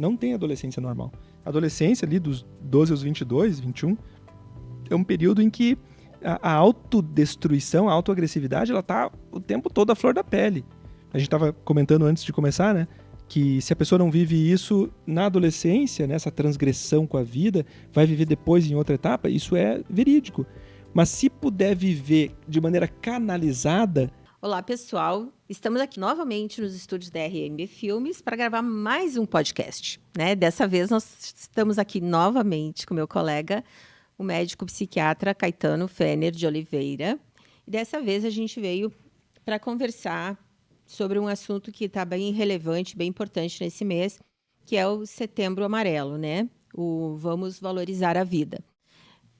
Não tem adolescência normal. A adolescência ali dos 12 aos 22, 21, é um período em que a autodestruição, a autoagressividade, ela tá o tempo todo à flor da pele. A gente estava comentando antes de começar, né? Que se a pessoa não vive isso na adolescência, nessa transgressão com a vida, vai viver depois em outra etapa, isso é verídico. Mas se puder viver de maneira canalizada... Olá, pessoal. Estamos aqui novamente nos estúdios da RMB Filmes para gravar mais um podcast, né? Dessa vez nós estamos aqui novamente com meu colega, o médico psiquiatra Caetano Fener de Oliveira. E dessa vez a gente veio para conversar sobre um assunto que está bem relevante, bem importante nesse mês, que é o Setembro Amarelo, né? O Vamos Valorizar a Vida.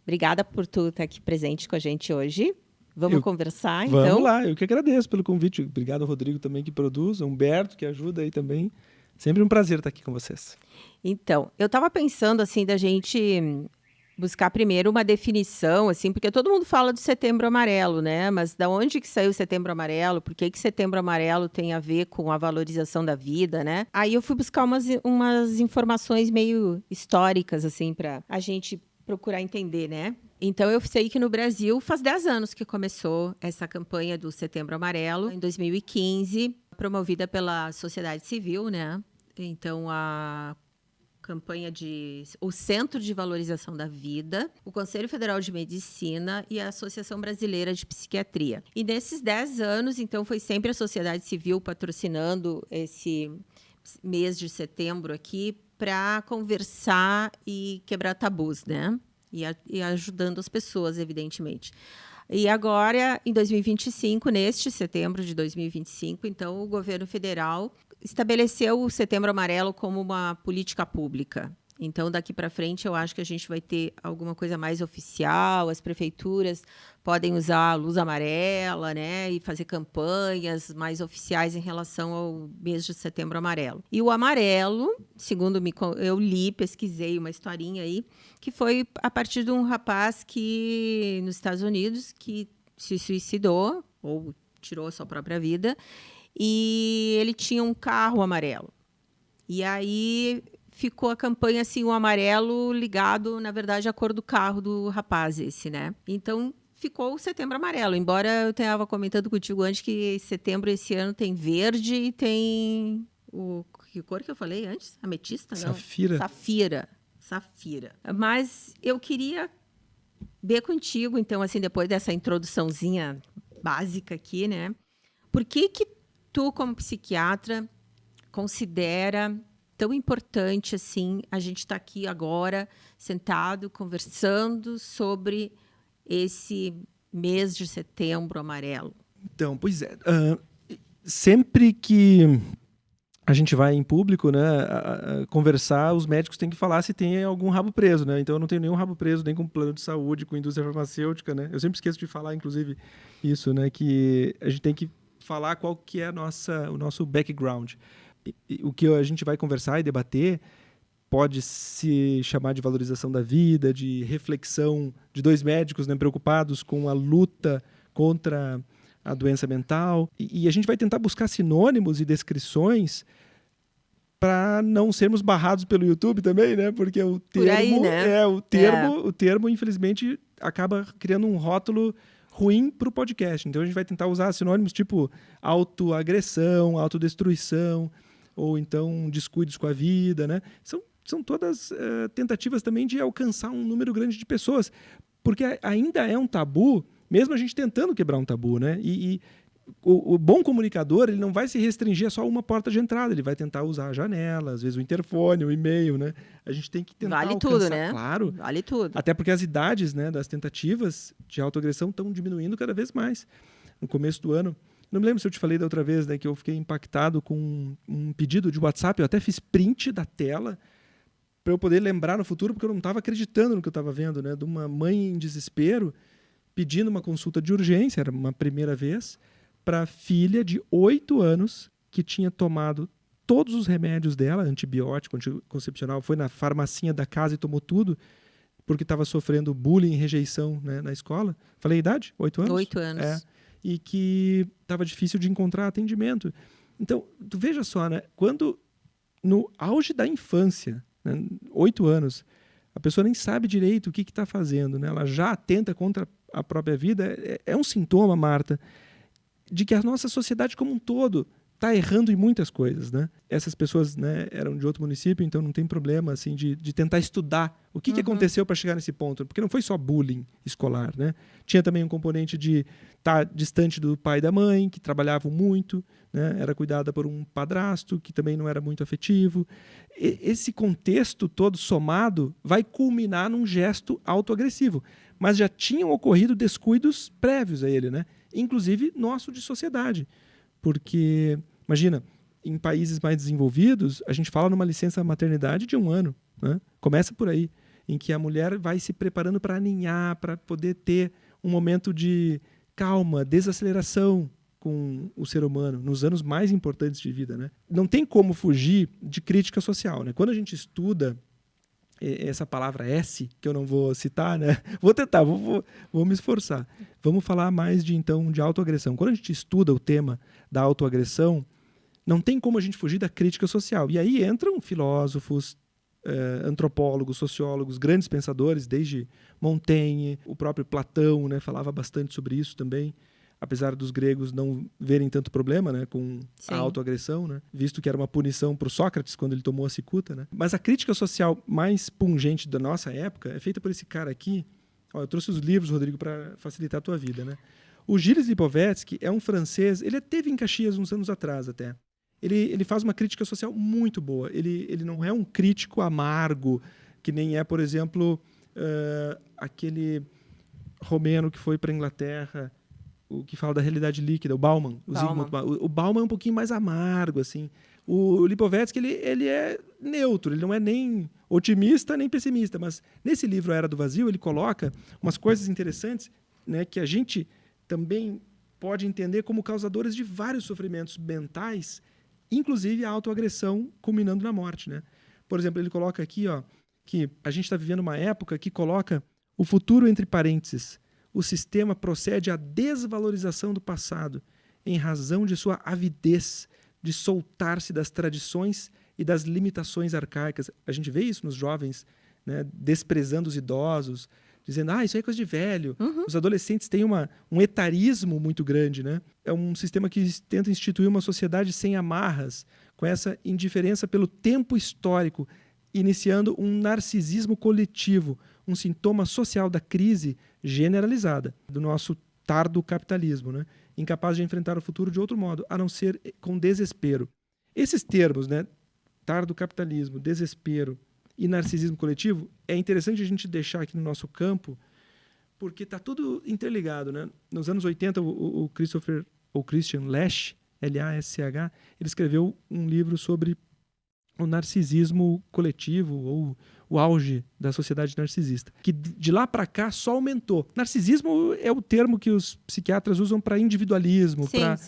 Obrigada por tu estar aqui presente com a gente hoje. Vamos conversar, então? Vamos lá, eu que agradeço pelo convite. Obrigado ao Rodrigo também que produz, ao Humberto que ajuda aí também. Sempre um prazer estar aqui com vocês. Então, eu estava pensando assim da gente buscar primeiro uma definição, assim, porque todo mundo fala do Setembro Amarelo, né? Mas da onde que saiu o Setembro Amarelo? Por que Setembro Amarelo tem a ver com a valorização da vida, né? Aí eu fui buscar umas informações meio históricas, assim, para a gente procurar entender, né? Então, eu sei que no Brasil faz 10 anos que começou essa campanha do Setembro Amarelo, em 2015, promovida pela sociedade civil, né? Então, a campanha o Centro de Valorização da Vida, o Conselho Federal de Medicina e a Associação Brasileira de Psiquiatria. E nesses 10 anos, então, foi sempre a sociedade civil patrocinando esse mês de setembro aqui para conversar e quebrar tabus, né? E ajudando as pessoas, evidentemente. E agora, em 2025, neste setembro de 2025, então, o governo federal estabeleceu o Setembro Amarelo como uma política pública. Então, daqui para frente, eu acho que a gente vai ter alguma coisa mais oficial, as prefeituras podem usar a luz amarela, né, e fazer campanhas mais oficiais em relação ao mês de Setembro Amarelo. E o amarelo, segundo eu pesquisei uma historinha aí, que foi a partir de um rapaz que, nos Estados Unidos, que se suicidou, ou tirou a sua própria vida, e ele tinha um carro amarelo. E aí ficou a campanha assim, o amarelo ligado, na verdade, à cor do carro do rapaz esse, né? Então, ficou o Setembro Amarelo. Embora eu estava comentando contigo antes que setembro esse ano tem verde e tem que cor que eu falei antes? Ametista? Não. Safira. Mas eu queria ver contigo, então, assim, depois dessa introduçãozinha básica aqui, né? Por que tu, como psiquiatra, considera tão importante assim a gente estar aqui agora, sentado, conversando sobre esse mês de Setembro Amarelo? Então, pois é. Sempre que a gente vai em público, né, conversar, os médicos têm que falar se tem algum rabo preso, né? Então eu não tenho nenhum rabo preso, nem com plano de saúde, com indústria farmacêutica, né? Eu sempre esqueço de falar, inclusive, isso, né? Que a gente tem que falar qual que é o nosso background. O que a gente vai conversar e debater pode se chamar de valorização da vida, de reflexão de dois médicos, né, preocupados com a luta contra a doença mental. E a gente vai tentar buscar sinônimos e descrições para não sermos barrados pelo YouTube também, né? Porque o termo, aí, né? O termo, infelizmente, acaba criando um rótulo ruim para o podcast. Então a gente vai tentar usar sinônimos tipo autoagressão, autodestruição, ou então descuidos com a vida, né? São todas tentativas também de alcançar um número grande de pessoas, porque ainda é um tabu, mesmo a gente tentando quebrar um tabu, né? E o bom comunicador, ele não vai se restringir a só uma porta de entrada, ele vai tentar usar a janela, às vezes o interfone, o e-mail, né? A gente tem que tentar alcançar, tudo, né? Claro. Vale tudo. Até porque as idades, né, das tentativas de autoagressão estão diminuindo cada vez mais. No começo do ano, não me lembro se eu te falei da outra vez, né, que eu fiquei impactado com um pedido de WhatsApp, eu até fiz print da tela para eu poder lembrar no futuro, porque eu não estava acreditando no que eu estava vendo, né, de uma mãe em desespero pedindo uma consulta de urgência, era uma primeira vez, para a filha de 8 anos que tinha tomado todos os remédios dela, antibiótico, anticoncepcional, foi na farmacinha da casa e tomou tudo, porque estava sofrendo bullying e rejeição, né, na escola. Falei a idade? 8 anos? 8 anos. É. E que estava difícil de encontrar atendimento. Então, tu veja só, né? Quando no auge da infância, né, 8 anos, a pessoa nem sabe direito o que está fazendo, né? Ela já atenta contra a própria vida. É um sintoma, Marta, de que a nossa sociedade como um todo está errando em muitas coisas, né? Essas pessoas, né, eram de outro município, então não tem problema assim de tentar estudar o que aconteceu para chegar nesse ponto, porque não foi só bullying escolar, né? Tinha também um componente de estar distante do pai e da mãe, que trabalhavam muito, né? Era cuidada por um padrasto que também não era muito afetivo. Esse contexto todo somado vai culminar num gesto autoagressivo, mas já tinham ocorrido descuidos prévios a ele, né? Inclusive nosso de sociedade. Porque, imagina, em países mais desenvolvidos, a gente fala numa licença maternidade de 1 ano. Né? Começa por aí, em que a mulher vai se preparando para aninhar, para poder ter um momento de calma, desaceleração com o ser humano, nos anos mais importantes de vida. Né? Não tem como fugir de crítica social. Né? Quando a gente estuda essa palavra S, que eu não vou citar, né? Vou tentar, vou me esforçar. Vamos falar mais de autoagressão. Quando a gente estuda o tema da autoagressão, não tem como a gente fugir da crítica social. E aí entram filósofos, antropólogos, sociólogos, grandes pensadores, desde Montaigne, o próprio Platão, né, falava bastante sobre isso também, apesar dos gregos não verem tanto problema, né, com a autoagressão, né, visto que era uma punição para o Sócrates quando ele tomou a cicuta. Né. Mas a crítica social mais pungente da nossa época é feita por esse cara aqui. Ó, eu trouxe os livros, Rodrigo, para facilitar a tua vida. Né. O Gilles Lipovetsky é um francês, ele esteve em Caxias uns anos atrás até. Ele faz uma crítica social muito boa. Ele não é um crítico amargo, que nem é, por exemplo, aquele romeno que foi para a Inglaterra, o que fala da realidade líquida, o Bauman. O Bauman é um pouquinho mais amargo, assim. O Lipovetsky, ele é neutro, ele não é nem otimista nem pessimista, mas nesse livro A Era do Vazio ele coloca umas coisas interessantes, né, que a gente também pode entender como causadores de vários sofrimentos mentais, inclusive a autoagressão culminando na morte. Né? Por exemplo, ele coloca aqui, ó, que a gente está vivendo uma época que coloca o futuro entre parênteses. O sistema procede à desvalorização do passado em razão de sua avidez de soltar-se das tradições e das limitações arcaicas. A gente vê isso nos jovens, né, desprezando os idosos, dizendo, isso aí é coisa de velho. Os adolescentes têm um etarismo muito grande. Né? É um sistema que tenta instituir uma sociedade sem amarras, com essa indiferença pelo tempo histórico, iniciando um narcisismo coletivo, um sintoma social da crise generalizada do nosso tardo capitalismo, né? Incapaz de enfrentar o futuro de outro modo, a não ser com desespero. Esses termos, né, tardo capitalismo, desespero e narcisismo coletivo, é interessante a gente deixar aqui no nosso campo, porque está tudo interligado. Né? Nos anos 80, o Christian Lasch, L-A-S-C-H, ele escreveu um livro sobre o narcisismo coletivo, ou o auge da sociedade narcisista, que de lá para cá só aumentou. Narcisismo é o termo que os psiquiatras usam para individualismo, para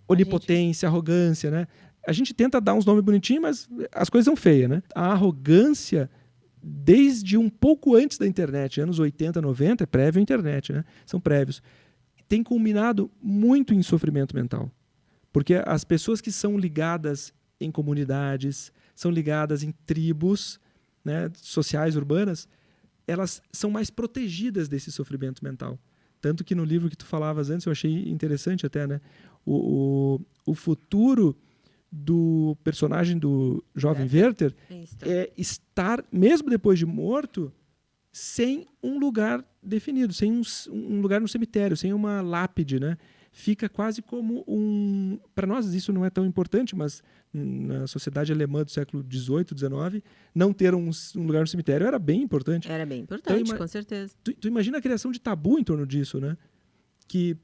onipotência, arrogância. Né? A gente tenta dar uns nomes bonitinhos, mas as coisas são feias. Né? A arrogância, desde um pouco antes da internet, anos 80, 90, é prévio à internet, né? São prévios, tem culminado muito em sofrimento mental. Porque as pessoas que são ligadas em comunidades, são ligadas em tribos, né, sociais, urbanas, elas são mais protegidas desse sofrimento mental. Tanto que no livro que tu falavas antes, eu achei interessante até, né? O futuro do personagem do jovem Werther é estar, mesmo depois de morto, sem um lugar definido, sem um lugar no cemitério, sem uma lápide, né? Fica quase como um... Para nós isso não é tão importante, mas na sociedade alemã do século XVIII, XIX, não ter um lugar no cemitério era bem importante. Era bem importante, então, com certeza. Tu imagina a criação de tabu em torno disso, né? Que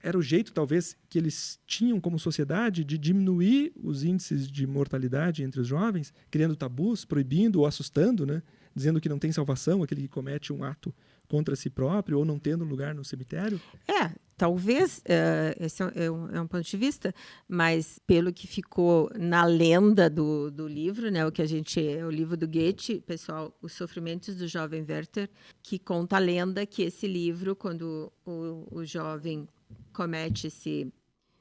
era o jeito, talvez, que eles tinham como sociedade de diminuir os índices de mortalidade entre os jovens, criando tabus, proibindo ou assustando, né? Dizendo que não tem salvação, aquele que comete um ato contra si próprio ou não tendo lugar no cemitério. Talvez, esse é um ponto de vista, mas pelo que ficou na lenda do livro, né, o livro do Goethe, pessoal, Os Sofrimentos do Jovem Werther, que conta a lenda que esse livro, quando o jovem comete esse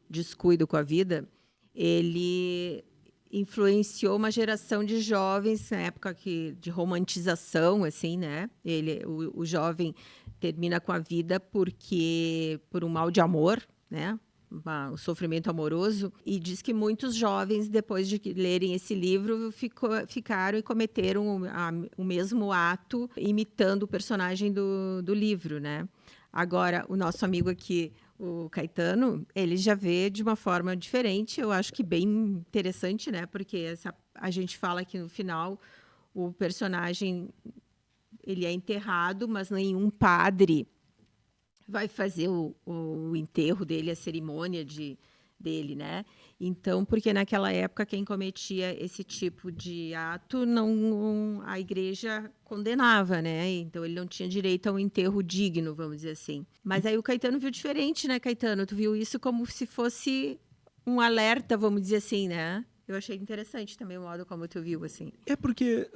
descuido com a vida, ele influenciou uma geração de jovens na época de romantização, assim, né? O jovem termina com a vida por um mal de amor, né? O sofrimento amoroso, e diz que muitos jovens, depois de lerem esse livro, ficaram e cometeram o mesmo ato, imitando o personagem do livro, né? Agora, o nosso amigo aqui, o Caetano, ele já vê de uma forma diferente, eu acho que bem interessante, né? Porque a gente fala que no final o personagem ele é enterrado, mas nenhum padre vai fazer o enterro dele, a cerimônia dele, né? Então, porque naquela época quem cometia esse tipo de ato, a igreja condenava, né? Então ele não tinha direito a um enterro digno, vamos dizer assim. Mas aí o Caetano viu diferente, né, Caetano? Tu viu isso como se fosse um alerta, vamos dizer assim, né? Eu achei interessante também o modo como tu viu, assim. É porque,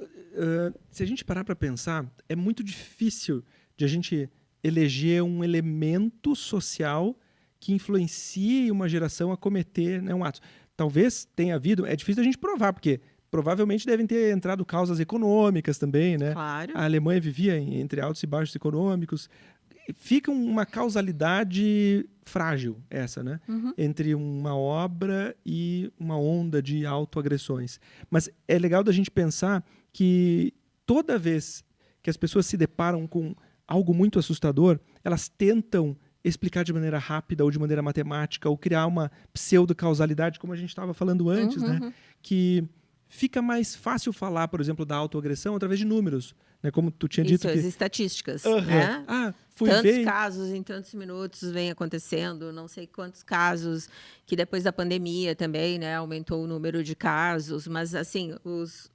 se a gente parar para pensar, é muito difícil de a gente eleger um elemento social que influencie uma geração a cometer, né, um ato. Talvez tenha havido, é difícil a gente provar, porque provavelmente devem ter entrado causas econômicas também, né? Claro. A Alemanha vivia entre altos e baixos econômicos. Fica uma causalidade frágil, essa, né? Uhum. Entre uma obra e uma onda de autoagressões. Mas é legal da gente pensar que toda vez que as pessoas se deparam com algo muito assustador, elas tentam explicar de maneira rápida ou de maneira matemática ou criar uma pseudo-causalidade, como a gente estava falando antes, né? Que fica mais fácil falar, por exemplo, da autoagressão através de números, né? Como tu tinha dito. Isso, as estatísticas, né? Tantos casos em tantos minutos vem acontecendo, não sei quantos casos, que depois da pandemia também, né, aumentou o número de casos, mas assim, os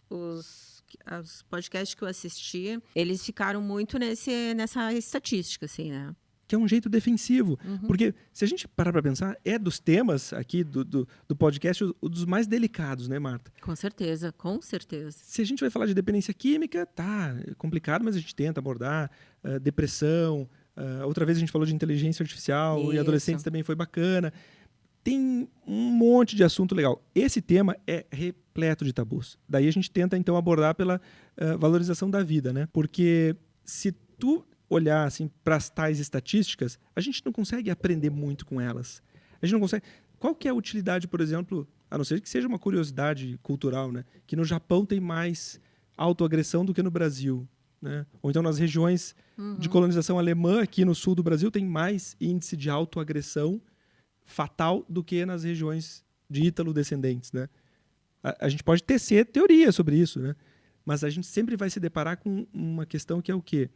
podcasts que eu assisti, eles ficaram muito nessa estatística, assim, né? Que é um jeito defensivo. Porque, se a gente parar para pensar, é dos temas aqui do podcast dos mais delicados, né, Marta? Com certeza, com certeza. Se a gente vai falar de dependência química, é complicado, mas a gente tenta abordar depressão. Outra vez a gente falou de inteligência artificial. Isso. E adolescentes também foi bacana. Tem um monte de assunto legal. Esse tema é repleto de tabus. Daí a gente tenta, então, abordar pela valorização da vida, né? Porque se tu olhar assim, para as tais estatísticas, a gente não consegue aprender muito com elas. A gente não consegue... Qual que é a utilidade, por exemplo, a não ser que seja uma curiosidade cultural, né? Que no Japão tem mais autoagressão do que no Brasil, né? Ou então nas regiões de colonização alemã, aqui no sul do Brasil, tem mais índice de autoagressão fatal do que nas regiões de ítalo-descendentes, né? A gente pode tecer teoria sobre isso, né? Mas a gente sempre vai se deparar com uma questão que é o quê?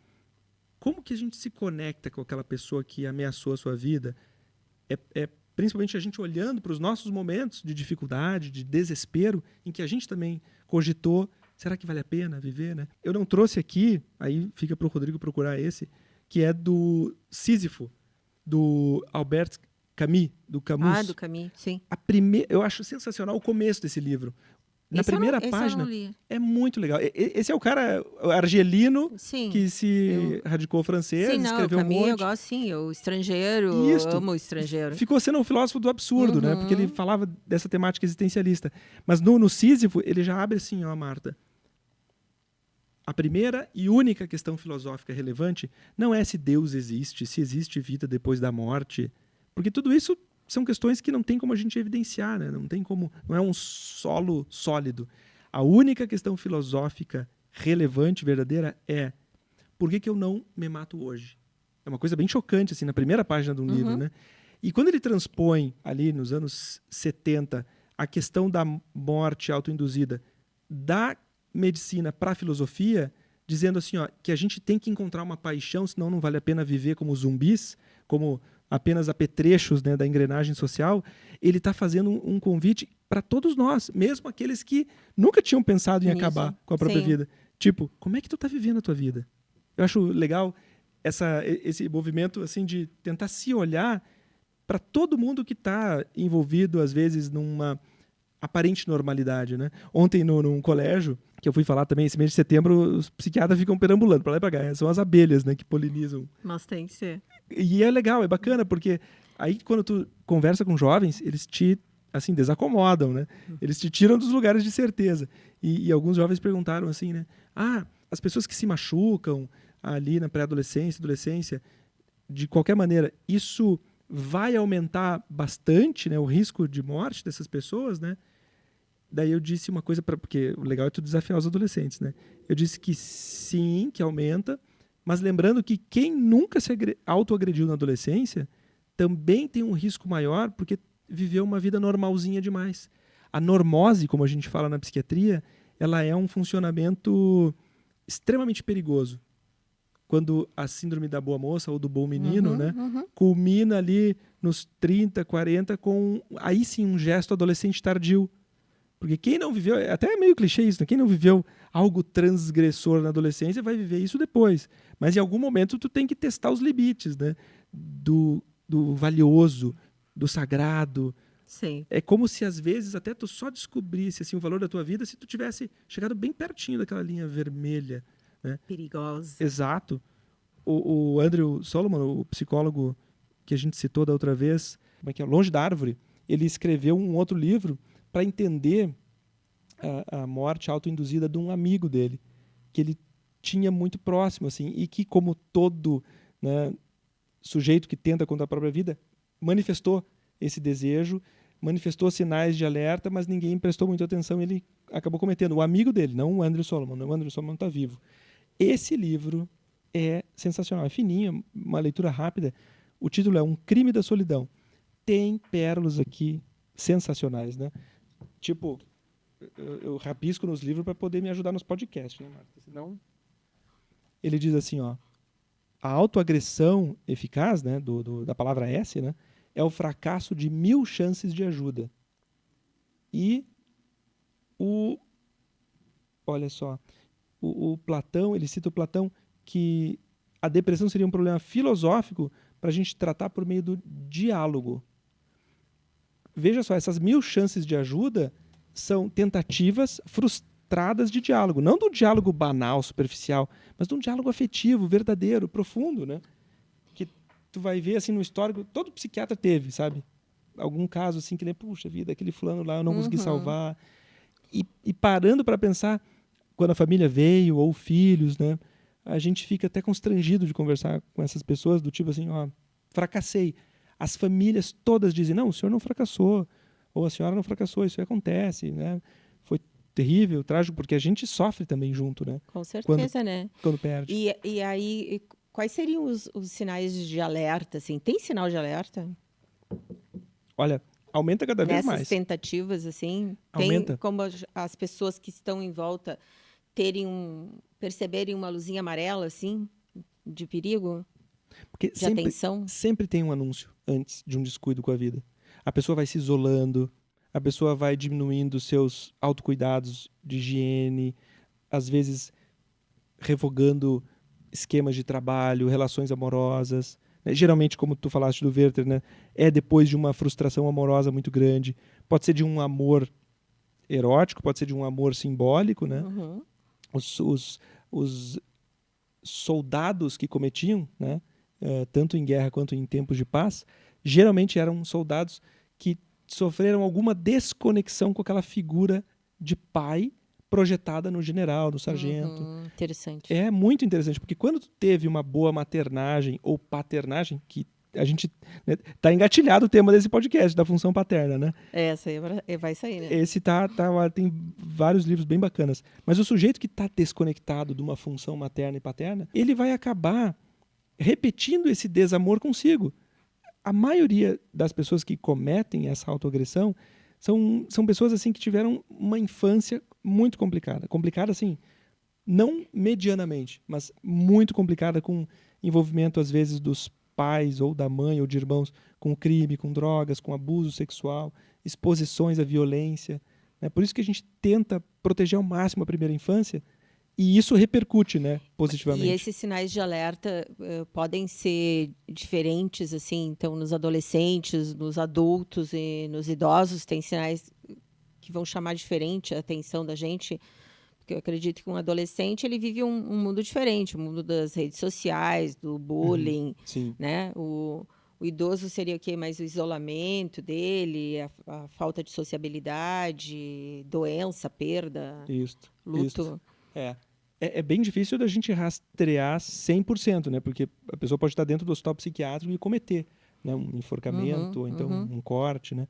Como que a gente se conecta com aquela pessoa que ameaçou a sua vida? Principalmente a gente olhando para os nossos momentos de dificuldade, de desespero, em que a gente também cogitou, será que vale a pena viver, né? Eu não trouxe aqui, aí fica para o Rodrigo procurar esse, que é do Sísifo, do Albert Camus, do Camus. Do Camus, sim. Eu acho sensacional o começo desse livro. Na primeira página, é muito legal. Esse é o cara argelino que se radicou francês, escreveu um monte. Eu gosto, sim. O estrangeiro, eu amo o estrangeiro. Ficou sendo um filósofo do absurdo, né? Porque ele falava dessa temática existencialista. Mas no Sísifo, ele já abre assim, ó, Marta. A primeira e única questão filosófica relevante não é se Deus existe, se existe vida depois da morte. Porque tudo isso são questões que não tem como a gente evidenciar, né? Não é um solo sólido. A única questão filosófica relevante, verdadeira, é por que eu não me mato hoje? É uma coisa bem chocante, assim, na primeira página do livro, né? E quando ele transpõe, ali nos anos 70, a questão da morte autoinduzida da medicina para a filosofia, dizendo assim, ó, que a gente tem que encontrar uma paixão, senão não vale a pena viver como zumbis, como apenas apetrechos, né, da engrenagem social, ele está fazendo um convite para todos nós, mesmo aqueles que nunca tinham pensado em acabar com a própria vida. Tipo, como é que tu está vivendo a tua vida? Eu acho legal esse movimento assim, de tentar se olhar para todo mundo que está envolvido, às vezes, numa aparente normalidade, né? Ontem, num colégio, que eu fui falar também, esse mês de setembro, os psiquiatras ficam perambulando para lá e para cá. São as abelhas, né, que polinizam. Mas tem que ser. E é legal, é bacana, porque aí quando tu conversa com jovens, eles te assim, desacomodam, né? Eles te tiram dos lugares de certeza. E alguns jovens perguntaram assim, né? As pessoas que se machucam ali na pré-adolescência, adolescência, de qualquer maneira, isso vai aumentar bastante, né, o risco de morte dessas pessoas, né? Daí eu disse uma coisa, porque o legal é tu desafiar os adolescentes, né? Eu disse que sim, que aumenta, mas lembrando que quem nunca se autoagrediu na adolescência também tem um risco maior porque viveu uma vida normalzinha demais. A normose, como a gente fala na psiquiatria, ela é um funcionamento extremamente perigoso. Quando a síndrome da boa moça ou do bom menino, né, culmina ali nos 30, 40 com, aí sim, um gesto adolescente tardio. Porque quem não viveu, até é meio clichê isso, né? Quem não viveu algo transgressor na adolescência vai viver isso depois. Mas em algum momento tu tem que testar os limites, né? Do valioso, do sagrado. Sim. É como se às vezes até tu só descobrisse assim, o valor da tua vida se tu tivesse chegado bem pertinho daquela linha vermelha, né? Perigosa. Exato. O Andrew Solomon, o psicólogo que a gente citou da outra vez, como é que é? Longe da Árvore, ele escreveu um outro livro para entender a morte autoinduzida de um amigo dele, que ele tinha muito próximo, assim, e que, como todo, né, sujeito que tenta contra a própria vida, manifestou esse desejo, manifestou sinais de alerta, mas ninguém prestou muita atenção e ele acabou cometendo. O amigo dele, não o Andrew Solomon. O Andrew Solomon está vivo. Esse livro é sensacional, é fininho, uma leitura rápida. O título é Um Crime da Solidão. Tem pérolas aqui sensacionais, né? Tipo, eu rabisco nos livros para poder me ajudar nos podcasts, né, Marta? Senão... Ele diz assim, ó, a autoagressão eficaz, né, da palavra S, né, é o fracasso de 1000 chances de ajuda. E olha só, o Platão, ele cita o Platão que a depressão seria um problema filosófico para a gente tratar por meio do diálogo. Veja só, essas 1000 chances de ajuda são tentativas frustradas de diálogo. Não do diálogo banal, superficial, mas de um diálogo afetivo, verdadeiro, profundo, né? Que tu vai ver assim no histórico, todo psiquiatra teve, sabe? Algum caso assim que nem, puxa vida, aquele fulano lá eu não consegui salvar. E parando para pensar, quando a família veio, ou filhos, né? A gente fica até constrangido de conversar com essas pessoas, do tipo assim, ó, fracassei. As famílias todas dizem, não, o senhor não fracassou, ou a senhora não fracassou, isso acontece, né? Foi terrível, trágico, porque a gente sofre também junto, né? Com certeza, né? Quando perde. E aí, quais seriam os sinais de alerta, assim? Tem sinal de alerta? Olha, aumenta cada vez mais. Nessas tentativas, assim? Aumenta. Tem como as pessoas que estão em volta perceberem uma luzinha amarela, assim, de perigo? Porque de atenção? Sempre tem um anúncio antes de um descuido com a vida. A pessoa vai se isolando, a pessoa vai diminuindo seus autocuidados de higiene, às vezes revogando esquemas de trabalho, relações amorosas. Né? Geralmente, como tu falaste do Werther, né? É depois de uma frustração amorosa muito grande. Pode ser de um amor erótico, pode ser de um amor simbólico. Né? Os soldados que cometiam, né? Tanto em guerra quanto em tempos de paz, geralmente eram soldados que sofreram alguma desconexão com aquela figura de pai projetada no general, no sargento. Interessante. É muito interessante, porque quando tu teve uma boa maternagem ou paternagem, que a gente... Né, tá engatilhado o tema desse podcast, da função paterna, né? Essa aí vai sair, né? Esse tem vários livros bem bacanas. Mas o sujeito que está desconectado de uma função materna e paterna, ele vai acabar repetindo esse desamor consigo. A maioria das pessoas que cometem essa autoagressão são pessoas assim que tiveram uma infância muito complicada. Complicada, assim, não medianamente, mas muito complicada, com envolvimento, às vezes, dos pais ou da mãe ou de irmãos com crime, com drogas, com abuso sexual, exposições à violência. Né? Por isso que a gente tenta proteger ao máximo a primeira infância, e isso repercute, né, positivamente. E esses sinais de alerta podem ser diferentes, assim, então, nos adolescentes, nos adultos e nos idosos, tem sinais que vão chamar diferente a atenção da gente, porque eu acredito que um adolescente ele vive um mundo diferente, o mundo das redes sociais, do bullying, Sim. né? O idoso seria o quê? Mais o isolamento dele, a falta de sociabilidade, doença, perda, Isto, isto. luto. É. É bem difícil da gente rastrear 100%, né? Porque a pessoa pode estar dentro do hospital psiquiátrico e cometer, né? Um Uhum, enforcamento, ou então uhum. um corte, né?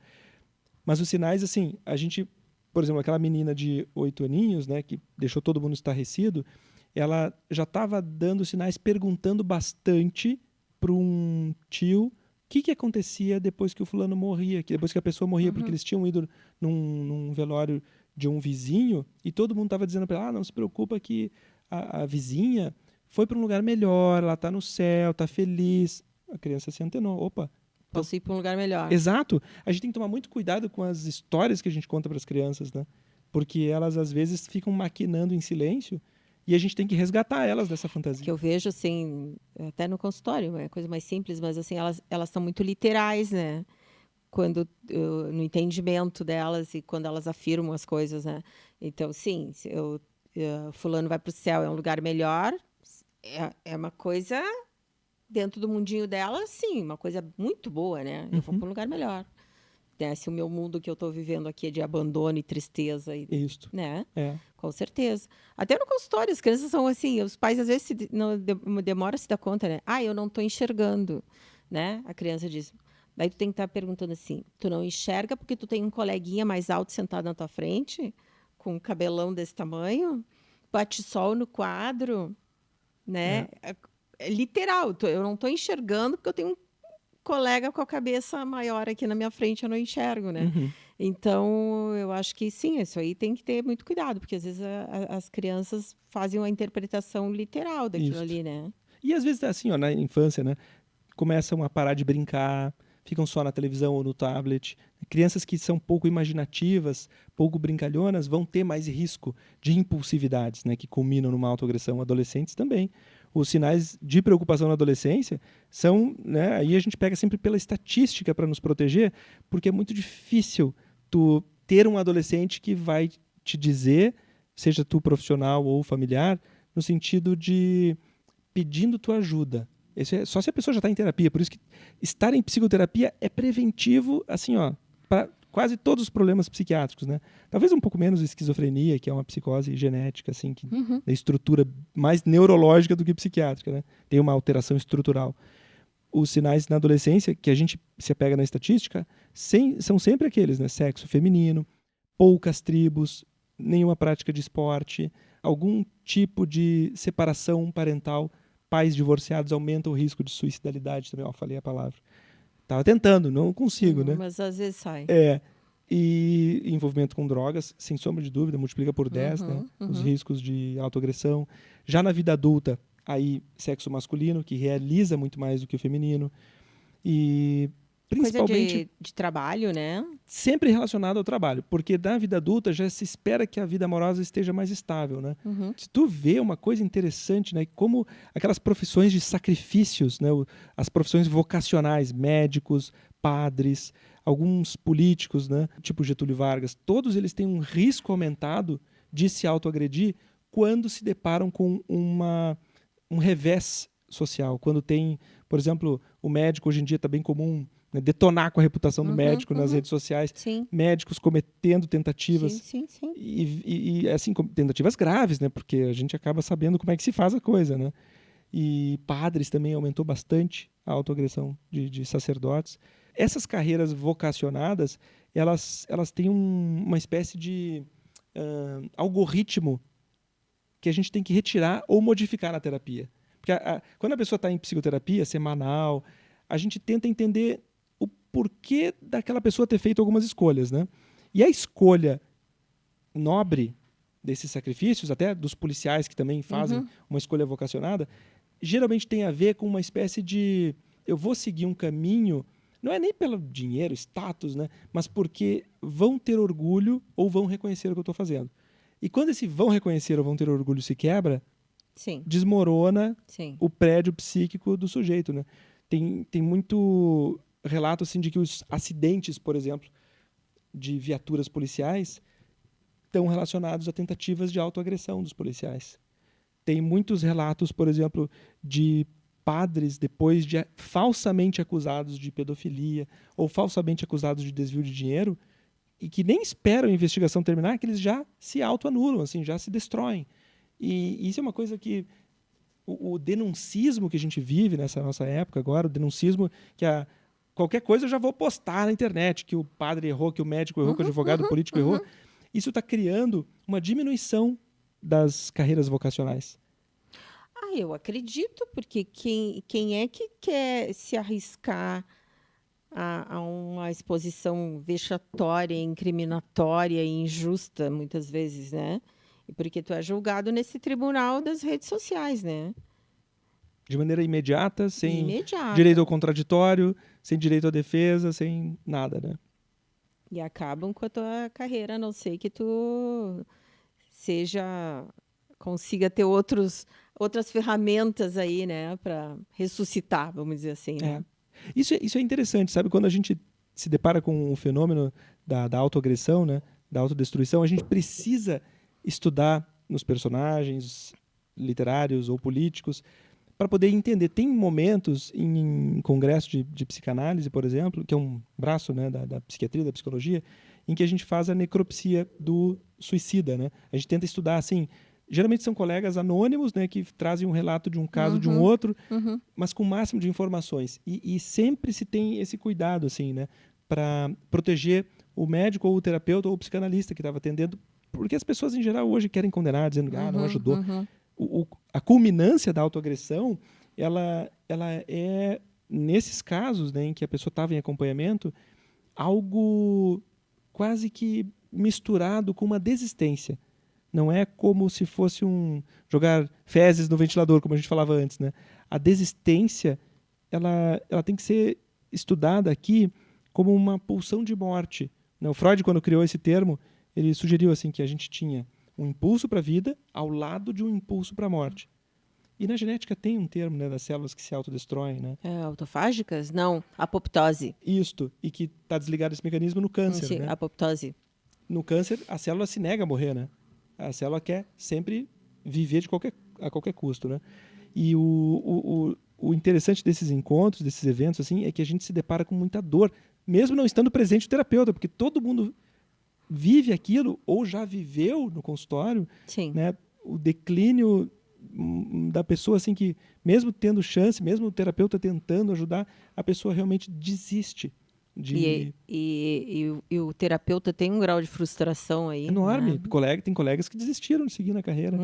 Mas os sinais, assim, a gente, por exemplo, aquela menina de 8 aninhos, né? Que deixou todo mundo estarrecido, ela já estava dando sinais, perguntando bastante para um tio o que acontecia depois que o fulano morria, que depois que a pessoa morria, porque eles tinham ido num velório de um vizinho e todo mundo estava dizendo para ela, não se preocupa que a vizinha foi para um lugar melhor, ela está no céu, está feliz. A criança se antenou. Opa, então, Posso ir para um lugar melhor. exato. A gente tem que tomar muito cuidado com as histórias que a gente conta para as crianças, né? Porque elas às vezes ficam maquinando em silêncio e a gente tem que resgatar elas dessa fantasia. Que eu vejo, assim, até no consultório, é coisa mais simples, mas, assim, elas são muito literais, né? Quando, no entendimento delas e quando elas afirmam as coisas, né? Então, sim, se fulano vai para o céu, é um lugar melhor, é uma coisa dentro do mundinho dela, sim, uma coisa muito boa, né? Eu vou para um lugar melhor. Né? Se o meu mundo que eu estou vivendo aqui é de abandono e tristeza, Isto. né? É. Com certeza. Até no consultório, as crianças são assim, os pais às vezes não demoram a se dar conta, né? Ah, eu não estou enxergando, né? A criança diz. Daí tu tem que estar perguntando assim, tu não enxerga porque tu tem um coleguinha mais alto sentado na tua frente, com um cabelão desse tamanho, bate sol no quadro, né? É literal, eu não estou enxergando porque eu tenho um colega com a cabeça maior aqui na minha frente, eu não enxergo, né? Uhum. Então, eu acho que sim, isso aí tem que ter muito cuidado, porque às vezes as crianças fazem uma interpretação literal daquilo Isto. ali, né? E às vezes, assim, ó, na infância, né? Começam a parar de brincar, ficam só na televisão ou no tablet. Crianças que são pouco imaginativas, pouco brincalhonas, vão ter mais risco de impulsividades, né? Que culminam numa autoagressão. Adolescentes também. Os sinais de preocupação na adolescência são, né? Aí a gente pega sempre pela estatística para nos proteger, porque é muito difícil tu ter um adolescente que vai te dizer, seja tu profissional ou familiar, no sentido de pedindo tua ajuda. Isso é só se a pessoa já está em terapia. Por isso que estar em psicoterapia é preventivo, assim, ó, para quase todos os problemas psiquiátricos, né? Talvez um pouco menos esquizofrenia, que é uma psicose genética, assim, que da estrutura mais neurológica do que psiquiátrica, né? Tem uma alteração estrutural. Os sinais na adolescência, que a gente se apega na estatística, são sempre aqueles, né? Sexo feminino, poucas tribos, nenhuma prática de esporte, algum tipo de separação parental. Pais divorciados aumentam o risco de suicidalidade também. Ó, falei a palavra. Tava tentando, não consigo, né? Mas às vezes sai. E envolvimento com drogas, sem sombra de dúvida, multiplica por 10, né? Os riscos de autoagressão. Já na vida adulta, aí sexo masculino, que realiza muito mais do que o feminino. E principalmente Coisa de trabalho, né? sempre relacionado ao trabalho, porque na vida adulta já se espera que a vida amorosa esteja mais estável, né? Se tu vê uma coisa interessante, né, como aquelas profissões de sacrifícios, né, as profissões vocacionais, médicos, padres, alguns políticos, né, tipo Getúlio Vargas, todos eles têm um risco aumentado de se autoagredir quando se deparam com um revés social, quando tem, por exemplo, o médico hoje em dia está bem comum, né, detonar com a reputação do médico nas redes sociais, Sim. médicos cometendo tentativas Sim. e assim, tentativas graves, né, porque a gente acaba sabendo como é que se faz a coisa, né? E padres também aumentou bastante a autoagressão de sacerdotes. Essas carreiras vocacionadas, elas têm uma espécie de algoritmo que a gente tem que retirar ou modificar na terapia. Porque quando a pessoa está em psicoterapia semanal, a gente tenta entender o porquê daquela pessoa ter feito algumas escolhas, né? E a escolha nobre desses sacrifícios, até dos policiais que também fazem uma escolha vocacionada, geralmente tem a ver com uma espécie de eu vou seguir um caminho, não é nem pelo dinheiro, status, né? Mas porque vão ter orgulho ou vão reconhecer o que eu estou fazendo. E quando esse vão reconhecer ou vão ter orgulho se quebra, desmorona o prédio psíquico do sujeito, né? Tem muito relato assim, de que os acidentes, por exemplo, de viaturas policiais estão relacionados a tentativas de autoagressão dos policiais. Tem muitos relatos, por exemplo, de padres, depois de falsamente acusados de pedofilia ou falsamente acusados de desvio de dinheiro, e que nem esperam a investigação terminar, que eles já se autoanulam, assim, já se destroem. E isso é uma coisa que o denuncismo que a gente vive nessa nossa época agora, o denuncismo que qualquer coisa eu já vou postar na internet, que o padre errou, que o médico errou, que o advogado, o político errou. Isso está criando uma diminuição das carreiras vocacionais. Eu acredito, porque quem é que quer se arriscar a uma exposição vexatória, incriminatória e injusta, muitas vezes, né? E porque tu é julgado nesse tribunal das redes sociais, né? De maneira imediata, sem Imediata. direito ao contraditório, sem direito à defesa, sem nada, né? E acabam com a tua carreira, a não ser que tu consiga ter outras ferramentas aí, né, para ressuscitar, vamos dizer assim, né? Isso é interessante, sabe? Quando a gente se depara com o fenômeno da autoagressão, né, da autodestruição, a gente precisa estudar nos personagens literários ou políticos para poder entender. Tem momentos em congresso de psicanálise, por exemplo, que é um braço, né, da psiquiatria, da psicologia, em que a gente faz a necropsia do suicida, né? A gente tenta estudar, assim, geralmente são colegas anônimos, né, que trazem um relato de um caso de um outro, mas com o máximo de informações. E sempre se tem esse cuidado, assim, né, para proteger o médico ou o terapeuta ou o psicanalista que estava atendendo, porque as pessoas em geral hoje querem condenar, dizendo que não ajudou. A culminância da autoagressão, ela é, nesses casos, né, em que a pessoa estava em acompanhamento, algo quase que misturado com uma desistência. Não é como se fosse jogar fezes no ventilador, como a gente falava antes, né? A desistência, ela tem que ser estudada aqui como uma pulsão de morte. O Freud, quando criou esse termo, ele sugeriu assim que a gente tinha um impulso para a vida ao lado de um impulso para a morte. E na genética tem um termo, né, das células que se autodestroem, né? Autofágicas? Não, apoptose. Isto, e que está desligado esse mecanismo no câncer, né? Apoptose. No câncer, a célula se nega a morrer, né? A célula quer sempre viver a qualquer custo, né? E o interessante desses encontros, desses eventos, assim, é que a gente se depara com muita dor, mesmo não estando presente o terapeuta, porque todo mundo vive aquilo ou já viveu no consultório, Sim. Né? O declínio da pessoa, assim, que mesmo tendo chance, mesmo o terapeuta tentando ajudar, a pessoa realmente desiste. E o terapeuta tem um grau de frustração aí. Enorme. Né? Tem colegas que desistiram de seguir na carreira.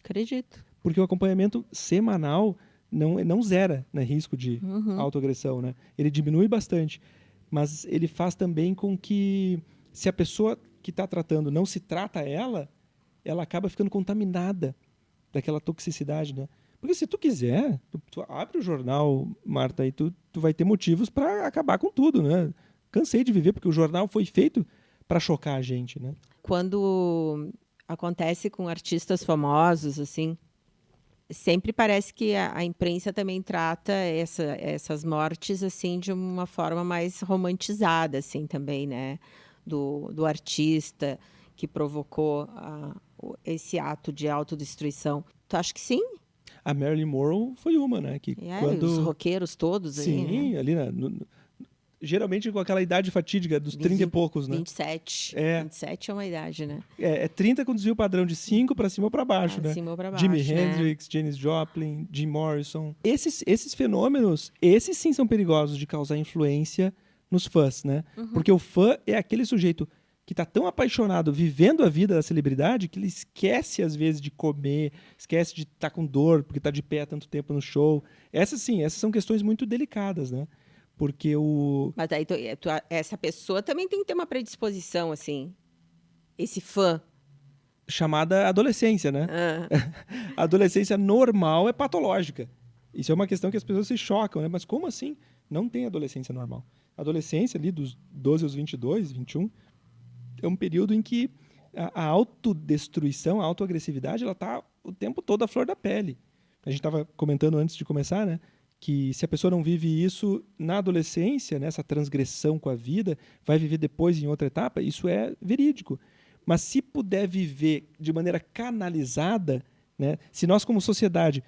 Acredito. Porque o acompanhamento semanal não zera, né, risco de autoagressão, né? Ele diminui bastante, mas ele faz também com que, se a pessoa que está tratando não se trata ela acaba ficando contaminada daquela toxicidade, né? Porque se tu quiser, tu abre o jornal, Marta, e tu vai ter motivos para acabar com tudo, né? Cansei de viver, porque o jornal foi feito para chocar a gente, né? Quando acontece com artistas famosos, assim, sempre parece que a imprensa também trata essas mortes, assim, de uma forma mais romantizada, assim, também, né? Do artista que provocou esse ato de autodestruição. Tu acha que sim? A Marilyn Monroe foi uma, né? Que os roqueiros todos sim, aí, né? Ali geralmente com aquela idade fatídica dos 30 e poucos, né? 27. 27 é uma idade, né? É 30 com desvio padrão de 5 para cima ou para baixo, né? Cima ou pra baixo, Jimi né? Hendrix, Janis Joplin, Jim Morrison. Esses fenômenos, esses sim são perigosos de causar influência nos fãs, né? Porque o fã é aquele sujeito que está tão apaixonado vivendo a vida da celebridade que ele esquece, às vezes, de comer, esquece de estar com dor porque está de pé há tanto tempo no show. Essas são questões muito delicadas, né? Porque Mas aí essa pessoa também tem que ter uma predisposição, assim. Esse fã. Chamada adolescência, né? A adolescência normal é patológica. Isso é uma questão que as pessoas se chocam, né? Mas como assim? Não tem adolescência normal. A adolescência ali dos 12 aos 22, 21, é um período em que a autodestruição, a autoagressividade, ela está o tempo todo à flor da pele. A gente estava comentando antes de começar, né? Que se a pessoa não vive isso na adolescência, né, essa transgressão com a vida, vai viver depois em outra etapa, isso é verídico. Mas se puder viver de maneira canalizada, né, se nós como sociedade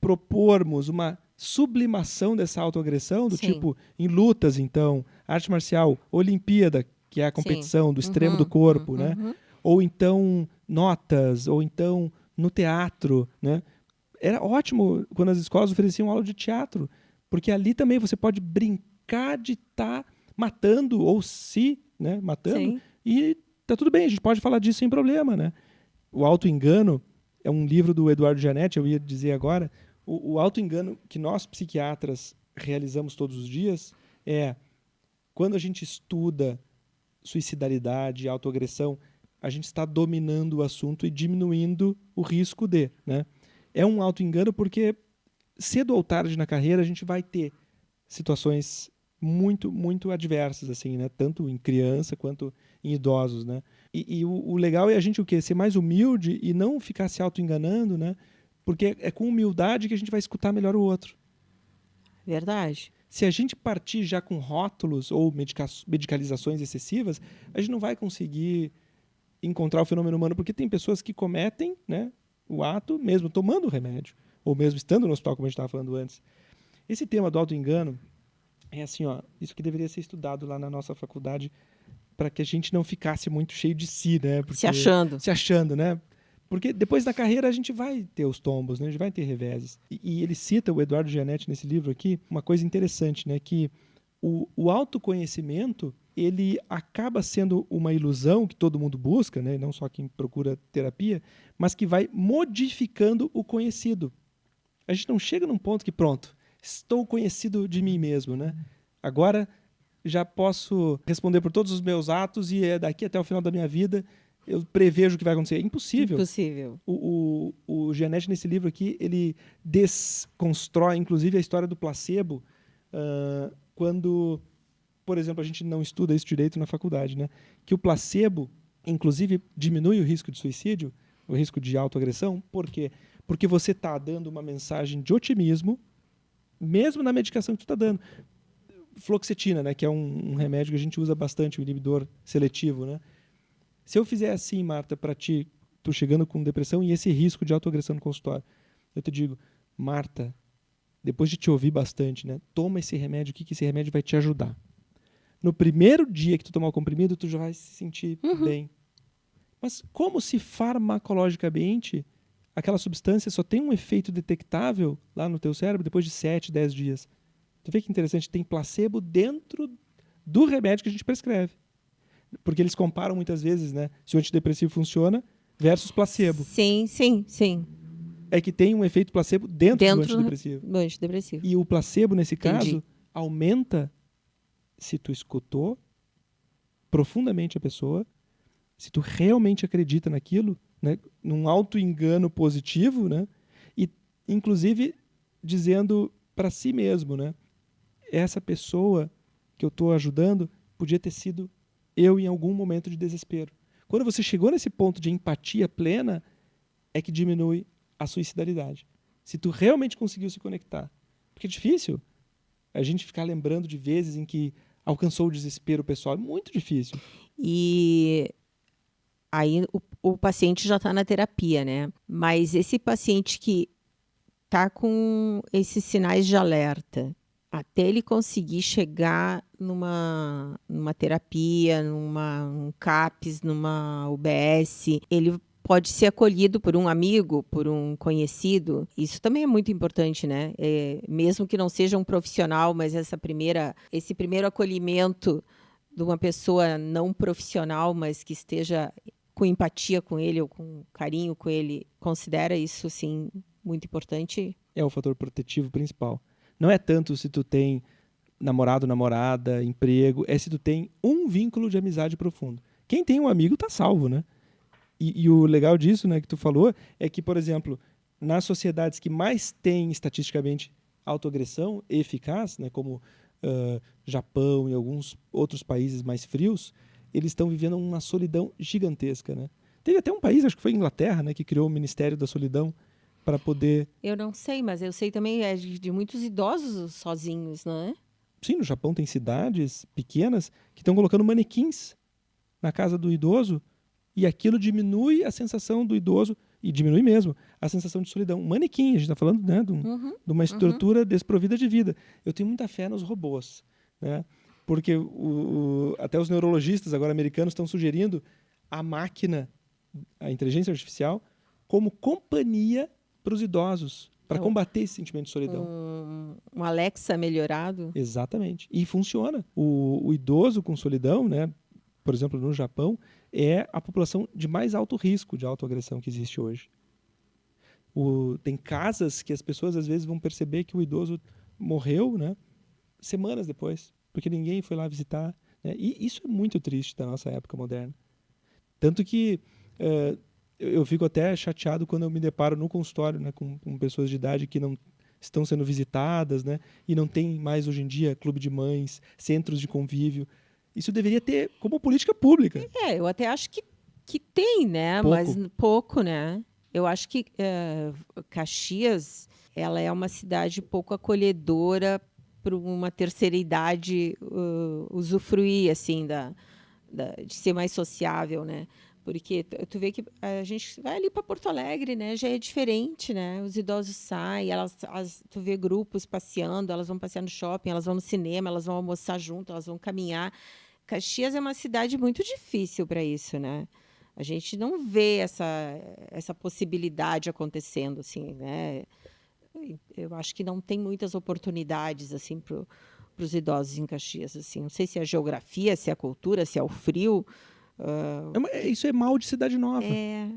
propormos uma sublimação dessa autoagressão, do Sim. tipo, em lutas, então, arte marcial, Olimpíada, que é a competição do extremo do corpo, né? Ou então notas, ou então no teatro, né? Era ótimo quando as escolas ofereciam aula de teatro, porque ali também você pode brincar de estar matando, ou né, matando, Sim. e tá tudo bem, a gente pode falar disso sem problema, né? O Auto-Engano é um livro do Eduardo Gianetti, eu ia dizer agora. O auto-engano que nós, psiquiatras, realizamos todos os dias é quando a gente estuda suicidalidade, autoagressão, a gente está dominando o assunto e diminuindo o risco de, né? É um auto-engano porque cedo ou tarde na carreira a gente vai ter situações muito, muito adversas, assim, né? Tanto em criança quanto em idosos, né? E o legal é a gente o quê? Ser mais humilde e não ficar se auto-enganando, né? Porque é com humildade que a gente vai escutar melhor o outro. Verdade. Se a gente partir já com rótulos ou medicalizações excessivas, a gente não vai conseguir encontrar o fenômeno humano, porque tem pessoas que cometem, né, o ato mesmo tomando o remédio, ou mesmo estando no hospital, como a gente estava falando antes. Esse tema do auto-engano é assim, ó, isso que deveria ser estudado lá na nossa faculdade para que a gente não ficasse muito cheio de si, né? Porque, se achando, né? Porque depois na carreira a gente vai ter os tombos, né? A gente vai ter reveses. E ele cita, o Eduardo Gianetti, nesse livro aqui, uma coisa interessante, né? Que o autoconhecimento, ele acaba sendo uma ilusão que todo mundo busca, né? Não só quem procura terapia, mas que vai modificando o conhecido. A gente não chega num ponto que, pronto, estou conhecido de mim mesmo, né? Agora já posso responder por todos os meus atos e daqui até o final da minha vida eu prevejo o que vai acontecer. É impossível. Impossível. O Gianetti, nesse livro aqui, ele desconstrói, inclusive, a história do placebo, quando, por exemplo, a gente não estuda isso direito na faculdade, né? Que o placebo, inclusive, diminui o risco de suicídio, o risco de autoagressão. Por quê? Porque você está dando uma mensagem de otimismo, mesmo na medicação que tu está dando. Fluoxetina, né, que é um remédio que a gente usa bastante, o inibidor seletivo, né? Se eu fizer assim, Marta, para ti, tu chegando com depressão e esse risco de autoagressão no consultório, eu te digo, Marta, depois de te ouvir bastante, né, toma esse remédio, o que esse remédio vai te ajudar. No primeiro dia que tu tomar o comprimido, tu já vai se sentir bem. Mas como se farmacologicamente aquela substância só tem um efeito detectável lá no teu cérebro depois de 7, 10 dias? Tu vê que interessante, tem placebo dentro do remédio que a gente prescreve. Porque eles comparam muitas vezes, né, se o antidepressivo funciona versus placebo. Sim. É que tem um efeito placebo dentro do antidepressivo. Do antidepressivo. E o placebo, nesse caso, aumenta se tu escutou profundamente a pessoa, se tu realmente acredita naquilo, né, num auto-engano positivo, né, e, inclusive, dizendo para si mesmo, né, essa pessoa que eu estou ajudando podia ter sido eu em algum momento de desespero. Quando você chegou nesse ponto de empatia plena, é que diminui a suicidalidade. Se tu realmente conseguiu se conectar. Porque é difícil a gente ficar lembrando de vezes em que alcançou o desespero pessoal. É muito difícil. E aí o paciente já está na terapia, né? Mas esse paciente que está com esses sinais de alerta, até ele conseguir chegar numa terapia, num CAPS, numa UBS, ele pode ser acolhido por um amigo, por um conhecido. Isso também é muito importante, né? Mesmo que não seja um profissional, mas esse primeiro acolhimento de uma pessoa não profissional, mas que esteja com empatia com ele ou com carinho com ele, considera isso, sim, muito importante? É o fator protetivo principal. Não é tanto se tu tem namorado, namorada, emprego, é se tu tem um vínculo de amizade profundo. Quem tem um amigo tá salvo, né? E o legal disso, né, que tu falou, é que, por exemplo, nas sociedades que mais têm estatisticamente autoagressão eficaz, né, como Japão e alguns outros países mais frios, eles estão vivendo uma solidão gigantesca, né? Teve até um país, acho que foi a Inglaterra, né, que criou o Ministério da Solidão para poder... Eu não sei, mas eu sei também de muitos idosos sozinhos, não é? Sim, no Japão tem cidades pequenas que estão colocando manequins na casa do idoso e aquilo diminui a sensação do idoso e diminui mesmo, a sensação de solidão. Manequim, a gente está falando, né, de uma estrutura desprovida de vida. Eu tenho muita fé nos robôs, né? Porque até os neurologistas agora americanos estão sugerindo a máquina, a inteligência artificial, como companhia para os idosos, para combater esse sentimento de solidão. Um Alexa melhorado. Exatamente. E funciona. O idoso com solidão, né, por exemplo, no Japão, é a população de mais alto risco de autoagressão que existe hoje. Tem casas que as pessoas às vezes vão perceber que o idoso morreu, né, semanas depois, porque ninguém foi lá visitar, né? E isso é muito triste da nossa época moderna. Tanto que eu fico até chateado quando eu me deparo no consultório, né, com pessoas de idade que não estão sendo visitadas, né, e não tem mais hoje em dia clube de mães, centros de convívio. Isso deveria ter como política pública. Eu até acho que tem, né? Pouco. Mas pouco, né? Eu acho que Caxias, ela é uma cidade pouco acolhedora para uma terceira idade usufruir, assim, de ser mais sociável, né? Porque tu vê que a gente vai ali para Porto Alegre, né? Já é diferente, né? Os idosos saem, tu vê grupos passeando, elas vão passear no shopping, elas vão no cinema, elas vão almoçar junto, elas vão caminhar. Caxias é uma cidade muito difícil para isso, né? A gente não vê essa possibilidade acontecendo, assim, né? Eu acho que não tem muitas oportunidades assim para os idosos em Caxias, assim. Não sei se é a geografia, se é a cultura, se é o frio. Isso é mal de cidade nova.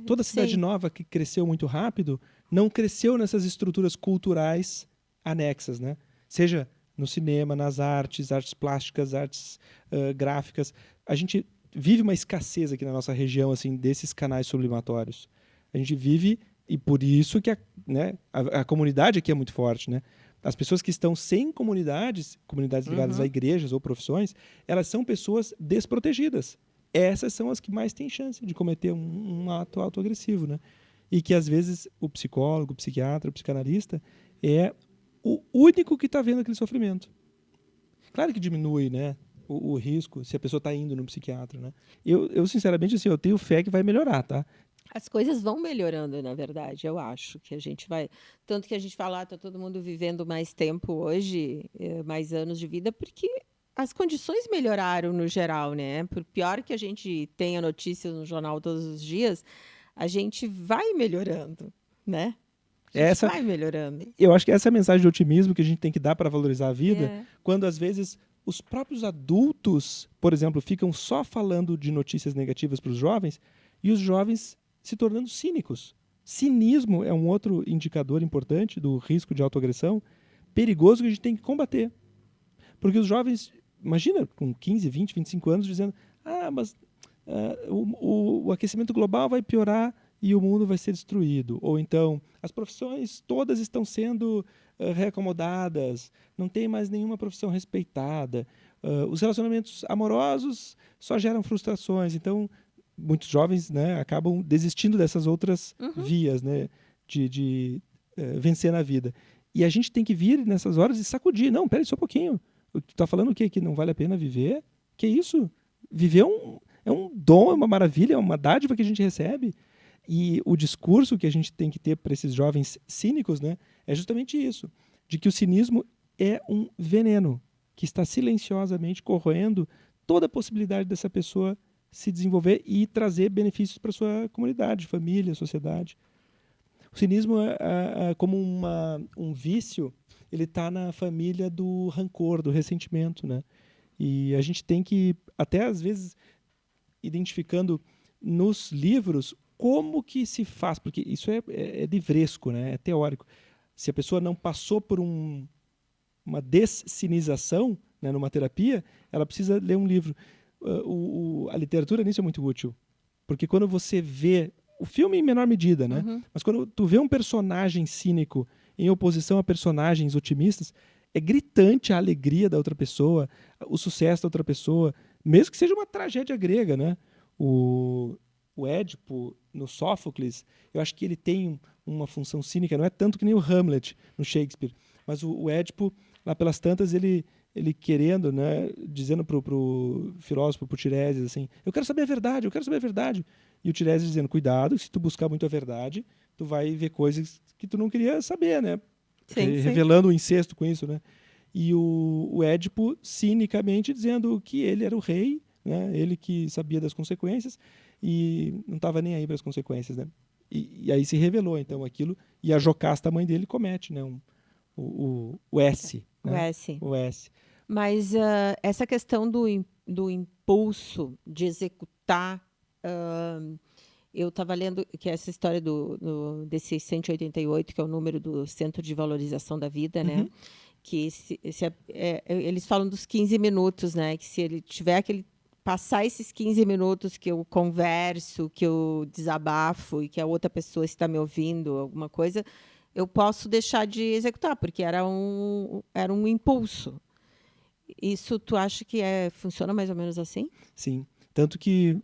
Toda cidade nova que cresceu muito rápido não cresceu nessas estruturas culturais anexas, né? Seja no cinema, nas artes plásticas, artes gráficas. A gente vive uma escassez aqui na nossa região, assim, desses canais sublimatórios. A gente vive, e por isso que a comunidade aqui é muito forte, né? As pessoas que estão sem comunidades ligadas a igrejas ou profissões, elas são pessoas desprotegidas. Essas são as que mais têm chance de cometer um ato autoagressivo, né? E que, às vezes, o psicólogo, o psiquiatra, o psicanalista é o único que está vendo aquele sofrimento. Claro que diminui, né, o risco se a pessoa está indo no psiquiatra, né? Eu, sinceramente, assim, eu tenho fé que vai melhorar, tá? As coisas vão melhorando, na verdade, eu acho que a gente vai... Tanto que a gente fala, está todo mundo vivendo mais tempo hoje, mais anos de vida, porque as condições melhoraram no geral, né? Por pior que a gente tenha notícias no jornal todos os dias, a gente vai melhorando, né? Vai melhorando. Eu acho que essa é a mensagem de otimismo que a gente tem que dar para valorizar a vida, quando às vezes os próprios adultos, por exemplo, ficam só falando de notícias negativas para os jovens e os jovens se tornando cínicos. Cinismo é um outro indicador importante do risco de autoagressão, perigoso, que a gente tem que combater. Porque os jovens, imagina, com 15, 20, 25 anos, dizendo mas o aquecimento global vai piorar e o mundo vai ser destruído. Ou então, as profissões todas estão sendo reacomodadas, não tem mais nenhuma profissão respeitada, os relacionamentos amorosos só geram frustrações. Então, muitos jovens, né, acabam desistindo dessas outras vias, né, de vencer na vida. E a gente tem que vir nessas horas e sacudir. Não, peraí só um pouquinho. Tu tá falando o quê? Que não vale a pena viver? Que isso? Viver é um dom, é uma maravilha, é uma dádiva que a gente recebe. E o discurso que a gente tem que ter para esses jovens cínicos, né, é justamente isso, de que o cinismo é um veneno que está silenciosamente corroendo toda a possibilidade dessa pessoa se desenvolver e trazer benefícios para sua comunidade, família, sociedade. O cinismo, como um vício, ele está na família do rancor, do ressentimento, né? E a gente tem que, até às vezes, identificando nos livros como que se faz, porque isso é livresco, né? É teórico. Se a pessoa não passou por uma descinização, né, numa terapia, ela precisa ler um livro. A literatura nisso é muito útil, porque quando você vê o filme em menor medida, né? Mas quando tu vê um personagem cínico em oposição a personagens otimistas, é gritante a alegria da outra pessoa, o sucesso da outra pessoa, mesmo que seja uma tragédia grega, né? O Édipo, no Sófocles, eu acho que ele tem uma função cínica, não é tanto que nem o Hamlet no Shakespeare, mas o Édipo, lá pelas tantas, ele querendo, né, dizendo pro filósofo, pro Tiresias, assim, eu quero saber a verdade, E o Tiresias dizendo, cuidado, se tu buscar muito a verdade, tu vai ver coisas que tu não queria saber, né? Sim, sim. Revelando o incesto com isso, né? E o Édipo, cinicamente, dizendo que ele era o rei, né? Ele que sabia das consequências e não estava nem aí para as consequências, né? E aí se revelou, então, aquilo. E a Jocasta, a mãe dele, comete, né? O S, O né? S. O S. Mas essa questão do impulso de executar, eu estava lendo que essa história desse 188, que é o número do Centro de Valorização da Vida, né? Uhum. Que eles falam dos 15 minutos, né? Que se ele tiver passar esses 15 minutos que eu converso, que eu desabafo e que a outra pessoa está me ouvindo, alguma coisa, eu posso deixar de executar, porque era um impulso. Isso tu acha que funciona mais ou menos assim? Sim. Tanto que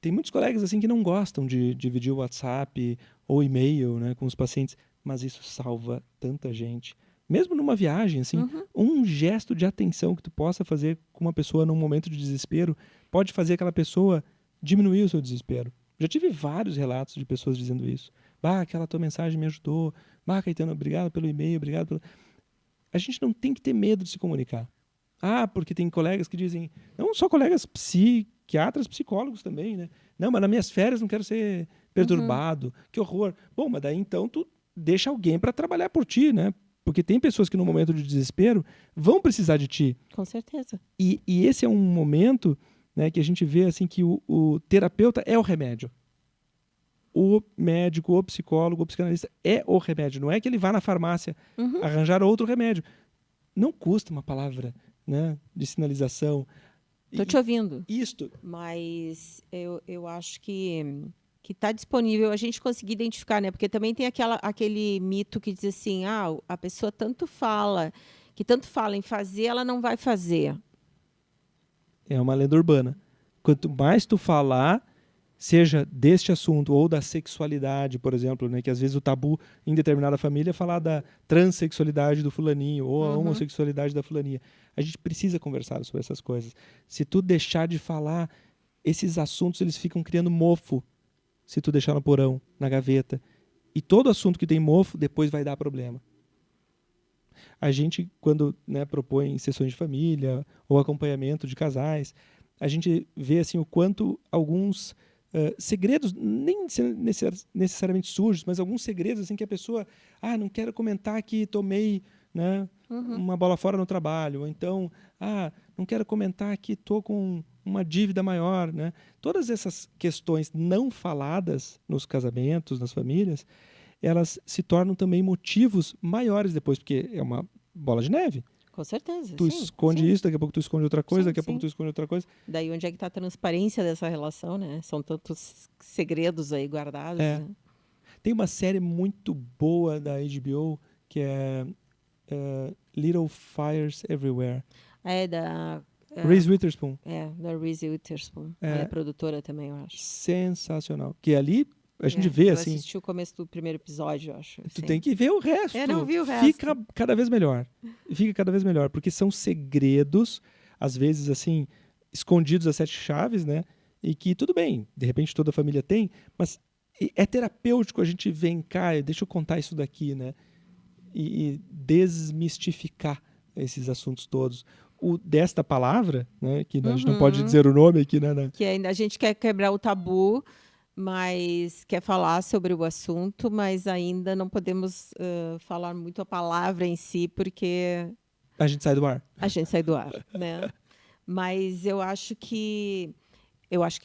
tem muitos colegas assim que não gostam de dividir o WhatsApp ou e-mail, né, com os pacientes, mas isso salva tanta gente. Mesmo numa viagem, assim, um gesto de atenção que tu possa fazer com uma pessoa num momento de desespero pode fazer aquela pessoa diminuir o seu desespero. Já tive vários relatos de pessoas dizendo isso. Bah, aquela tua mensagem me ajudou. Bah, Caetano, obrigado pelo e-mail, obrigado pelo... A gente não tem que ter medo de se comunicar. Ah, porque tem colegas que dizem, não só colegas psiquiatras, psicólogos também, né? Não, mas nas minhas férias não quero ser perturbado, que horror. Bom, mas daí então tu deixa alguém para trabalhar por ti, né? Porque tem pessoas que no momento de desespero vão precisar de ti. Com certeza. E esse é um momento, né, que a gente vê assim que o terapeuta é o remédio. O médico, o psicólogo, o psicanalista é o remédio. Não é que ele vá na farmácia arranjar outro remédio. Não custa uma palavra, né, de sinalização. Estou te ouvindo. Isto. Mas eu acho que está disponível a gente conseguir identificar, né? Porque também tem aquele mito que diz assim, a pessoa tanto fala em fazer, ela não vai fazer. É uma lenda urbana. Quanto mais tu falar, seja deste assunto ou da sexualidade, por exemplo, né, que às vezes o tabu em determinada família é falar da transexualidade do fulaninho ou a homossexualidade da fulaninha. A gente precisa conversar sobre essas coisas. Se tu deixar de falar, esses assuntos eles ficam criando mofo. Se tu deixar no porão, na gaveta. E todo assunto que tem mofo, depois vai dar problema. A gente, quando, né, propõe sessões de família ou acompanhamento de casais, a gente vê assim, o quanto alguns segredos, nem necessariamente sujos, mas alguns segredos assim, que a pessoa, não quero comentar que tomei, né, uma bola fora no trabalho, ou então, não quero comentar que estou com uma dívida maior, né? Todas essas questões não faladas nos casamentos, nas famílias, elas se tornam também motivos maiores depois, porque é uma bola de neve. Com certeza. Tu sim, esconde sim. isso, daqui a pouco tu esconde outra coisa, Sim, daqui a pouco sim. tu esconde outra coisa. Daí onde é que está a transparência dessa relação, né? São tantos segredos aí guardados. Né? Tem uma série muito boa da HBO que é Little Fires Everywhere. Reese Witherspoon. Da Reese Witherspoon. Ela é produtora também, eu acho. Sensacional. Que ali a gente vê eu assim. Eu assisti o começo do primeiro episódio, eu acho. Tu tem que ver o resto. Eu não vi o resto. Fica cada vez melhor. Fica cada vez melhor, porque são segredos, às vezes assim, escondidos a 7 chaves, né? E que tudo bem, de repente toda a família tem, mas é terapêutico a gente vem cá, deixa eu contar isso daqui, né? E desmistificar esses assuntos todos. O desta palavra, né? Que a gente não pode dizer o nome aqui, né? Que ainda a gente quer quebrar o tabu, mas quer falar sobre o assunto, mas ainda não podemos falar muito a palavra em si, porque a gente sai do ar. A gente sai do ar, né? Mas eu acho que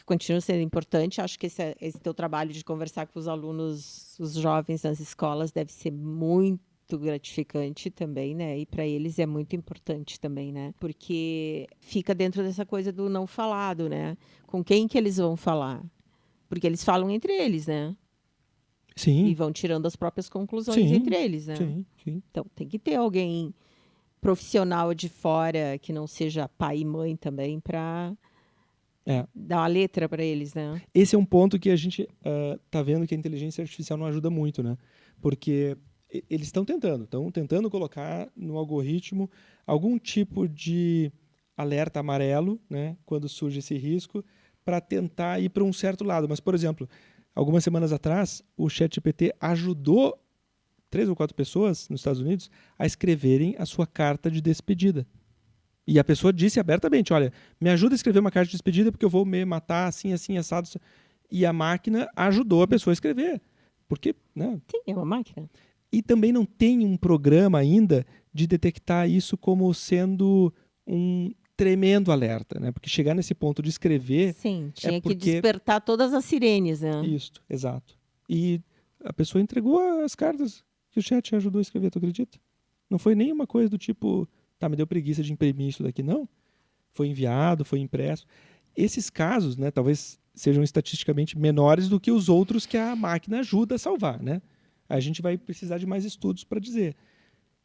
continua sendo importante. Acho que esse teu trabalho de conversar com os alunos, os jovens nas escolas, deve ser muito gratificante também, né? E para eles é muito importante também, né? Porque fica dentro dessa coisa do não falado, né? Com quem que eles vão falar? Porque eles falam entre eles, né? Sim. E vão tirando as próprias conclusões entre eles, né? Sim. Então tem que ter alguém profissional de fora que não seja pai e mãe também para dar uma letra para eles, né? Esse é um ponto que a gente tá vendo que a inteligência artificial não ajuda muito, né? Porque eles estão tentando colocar no algoritmo algum tipo de alerta amarelo, né? Quando surge esse risco, para tentar ir para um certo lado. Mas, por exemplo, algumas semanas atrás, o ChatGPT ajudou 3 ou 4 pessoas nos Estados Unidos a escreverem a sua carta de despedida. E a pessoa disse abertamente, olha, me ajuda a escrever uma carta de despedida porque eu vou me matar assim, assim, assado. E a máquina ajudou a pessoa a escrever. Porque, né? Sim, é uma máquina. E também não tem um programa ainda de detectar isso como sendo um tremendo alerta, né? Porque chegar nesse ponto de escrever... Sim, tinha que porque... despertar todas as sirenes, né? Isso, exato. E a pessoa entregou as cartas que o chat ajudou a escrever, tu acredita? Não foi nenhuma coisa do tipo, tá, me deu preguiça de imprimir isso daqui, não. Foi enviado, foi impresso. Esses casos, né, talvez sejam estatisticamente menores do que os outros que a máquina ajuda a salvar, né? A gente vai precisar de mais estudos para dizer.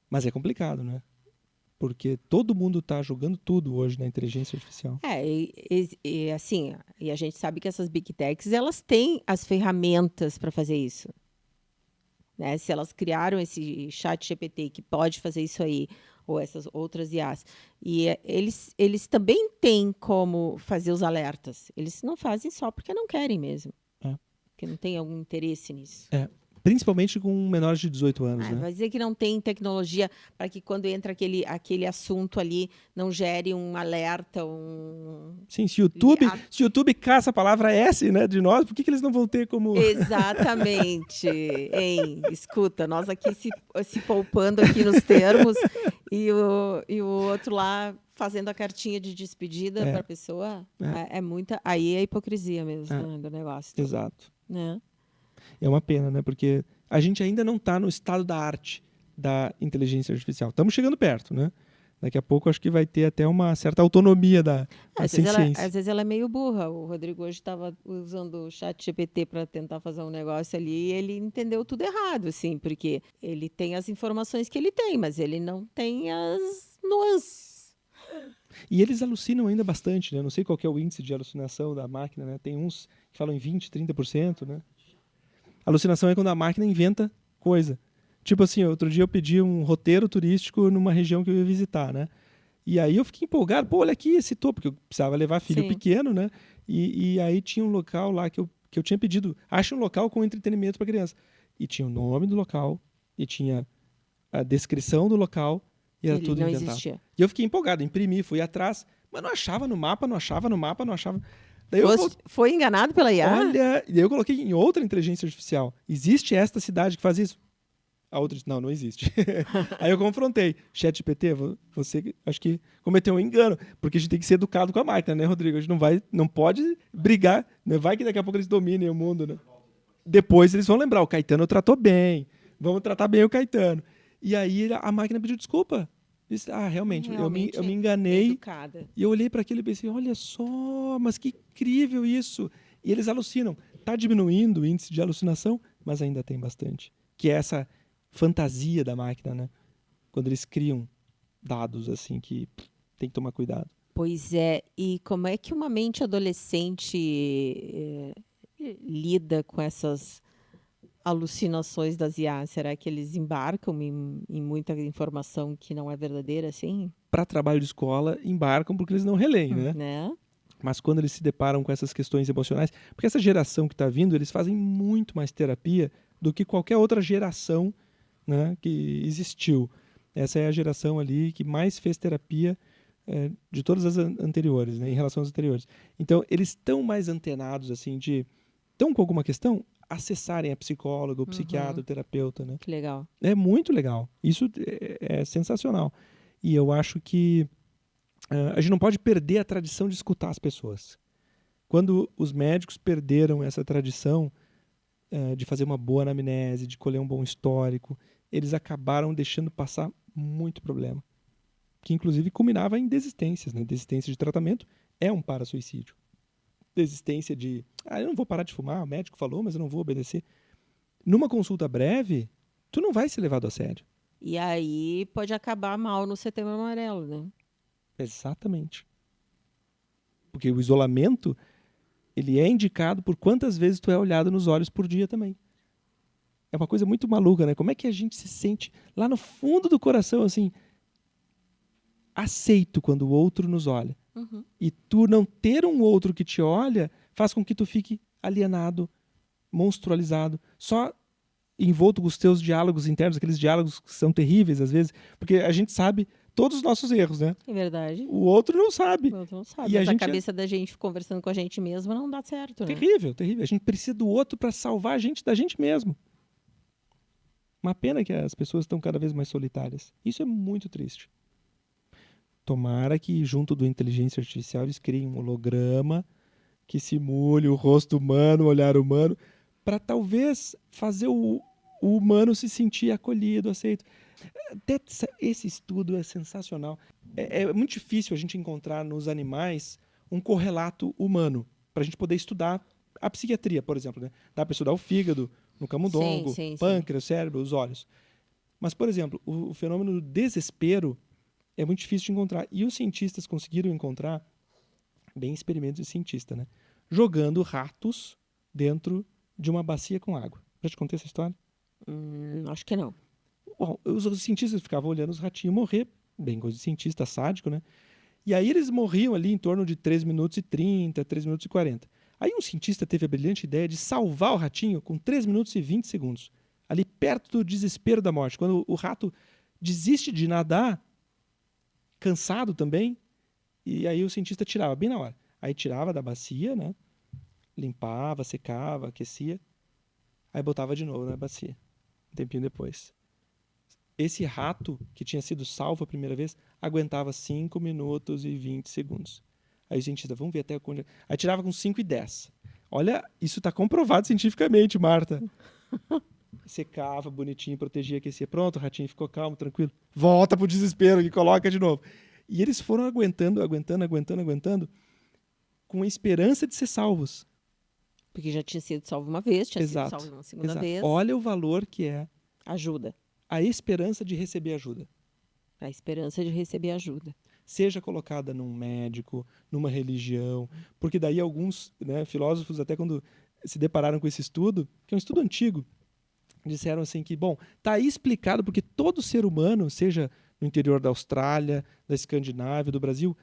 Mas é complicado, né? Porque todo mundo está jogando tudo hoje na inteligência artificial. Assim, e a gente sabe que essas big techs, elas têm as ferramentas para fazer isso. Né? Se elas criaram esse chat GPT que pode fazer isso aí, ou essas outras IAs, e eles também têm como fazer os alertas. Eles não fazem só porque não querem mesmo. Porque não tem algum interesse nisso. Principalmente com menores de 18 anos, né? Vai dizer que não tem tecnologia para que quando entra aquele assunto ali, não gere um alerta, Sim, se o YouTube caça a palavra S, né, de nós, por que eles não vão ter como... Exatamente. Hein? Escuta, nós aqui se poupando aqui nos termos e o outro lá fazendo a cartinha de despedida para a pessoa. É muita... Aí é hipocrisia mesmo, né, do negócio. Exato. Né? É uma pena, né? Porque a gente ainda não está no estado da arte da inteligência artificial. Estamos chegando perto, né? Daqui a pouco acho que vai ter até uma certa autonomia da ciência. Às vezes ela é meio burra. O Rodrigo hoje estava usando o chat GPT para tentar fazer um negócio ali e ele entendeu tudo errado, assim, porque ele tem as informações que ele tem, mas ele não tem as nuances. E eles alucinam ainda bastante, né? Não sei qual que é o índice de alucinação da máquina, né? Tem uns que falam em 20%, 30%, né? Alucinação é quando a máquina inventa coisa. Tipo assim, outro dia eu pedi um roteiro turístico numa região que eu ia visitar, né? E aí eu fiquei empolgado. Pô, olha aqui esse topo, porque eu precisava levar filho pequeno, né? E aí tinha um local lá que eu tinha pedido. Acha um local com entretenimento para criança. E tinha o nome do local, e tinha a descrição do local, e era tudo inventado. Existia. E eu fiquei empolgado, imprimi, fui atrás, mas não achava no mapa. Daí Foi enganado pela IA? Olha, e daí eu coloquei em outra inteligência artificial. Existe esta cidade que faz isso? A outra disse, não existe. Aí eu confrontei. ChatGPT, você acho que cometeu um engano, porque a gente tem que ser educado com a máquina, né, Rodrigo? A gente não pode brigar, né? Vai que daqui a pouco eles dominem o mundo, né? Depois eles vão lembrar, o Caetano tratou bem, vamos tratar bem o Caetano. E aí a máquina pediu desculpa. Disse, realmente eu me enganei. Educada. E eu olhei para aquilo e pensei, olha só, mas que incrível isso. E eles alucinam. Está diminuindo o índice de alucinação, mas ainda tem bastante. Que é essa fantasia da máquina, né? Quando eles criam dados assim que tem que tomar cuidado. Pois é. E como é que uma mente adolescente lida com essas alucinações das IA? Será que eles embarcam em muita informação que não é verdadeira, assim? Para trabalho de escola, embarcam porque eles não releem, né? Mas quando eles se deparam com essas questões emocionais... Porque essa geração que está vindo, eles fazem muito mais terapia do que qualquer outra geração, né, que existiu. Essa é a geração ali que mais fez terapia de todas as anteriores, né, em relação às anteriores. Então, eles estão mais antenados, assim, estão com alguma questão, acessarem a psicóloga, o psiquiatra, o terapeuta, né? Que legal. É muito legal. Isso é sensacional. E eu acho que a gente não pode perder a tradição de escutar as pessoas. Quando os médicos perderam essa tradição de fazer uma boa anamnese, de colher um bom histórico, eles acabaram deixando passar muito problema. Que inclusive culminava em desistências, né? Desistência de tratamento é um para-suicídio. Desistência de, eu não vou parar de fumar, o médico falou, mas eu não vou obedecer. Numa consulta breve, tu não vai ser levado a sério. E aí pode acabar mal no Setembro Amarelo, né? Exatamente. Porque o isolamento, ele é indicado por quantas vezes tu é olhado nos olhos por dia também. É uma coisa muito maluca, né? Como é que a gente se sente lá no fundo do coração, assim, aceito quando o outro nos olha. Uhum. E tu não ter um outro que te olha faz com que tu fique alienado, monstrualizado, só envolto com os teus diálogos internos, aqueles diálogos que são terríveis às vezes, porque a gente sabe todos os nossos erros, né? É verdade. O outro não sabe. O outro não sabe. E a Mas a gente é cabeça da gente conversando com a gente mesmo não dá certo, né? terrível, terrível. A gente precisa do outro para salvar a gente da gente mesmo. Uma pena que as pessoas estão cada vez mais solitárias. Isso é muito triste. Tomara que, junto do inteligência artificial, eles criem um holograma que simule o rosto humano, o olhar humano, para talvez fazer o humano se sentir acolhido, aceito. Até esse estudo é sensacional. É muito difícil a gente encontrar nos animais um correlato humano, para a gente poder estudar a psiquiatria, por exemplo. Né? Dá para estudar o fígado, no camundongo, Sim. pâncreas, cérebro, os olhos. Mas, por exemplo, o fenômeno do desespero é muito difícil de encontrar. E os cientistas conseguiram encontrar, bem experimentos de cientista, né? Jogando ratos dentro de uma bacia com água. Já te contei essa história? Acho que não. Bom, os cientistas ficavam olhando os ratinhos morrer, bem coisa de cientista sádico, né? E aí eles morriam ali em torno de 3 minutos e 30, 3 minutos e 40. Aí um cientista teve a brilhante ideia de salvar o ratinho com 3 minutos e 20 segundos. Ali perto do desespero da morte. Quando o rato desiste de nadar, cansado também, e aí o cientista tirava bem na hora. Aí tirava da bacia, né? Limpava, secava, aquecia. Aí botava de novo na bacia. Um tempinho depois. Esse rato, que tinha sido salvo a primeira vez, aguentava 5 minutos e 20 segundos. Aí o cientista, vamos ver até quando... Aí tirava com 5 e 10. Olha, isso está comprovado cientificamente, Marta. Secava, bonitinho, protegia, aquecia. Pronto, o ratinho ficou calmo, tranquilo. Volta pro desespero e coloca de novo. E eles foram aguentando, com a esperança de ser salvos. Porque já tinha sido salvo uma vez, tinha sido salvo uma segunda vez. Olha o valor que é Ajuda. a esperança de receber ajuda. A esperança de receber ajuda. Seja colocada num médico, numa religião, porque daí alguns, né, filósofos, até quando se depararam com esse estudo, que é um estudo antigo, disseram assim que, bom, está aí explicado porque todo ser humano, seja no interior da Austrália, da Escandinávia, do Brasil,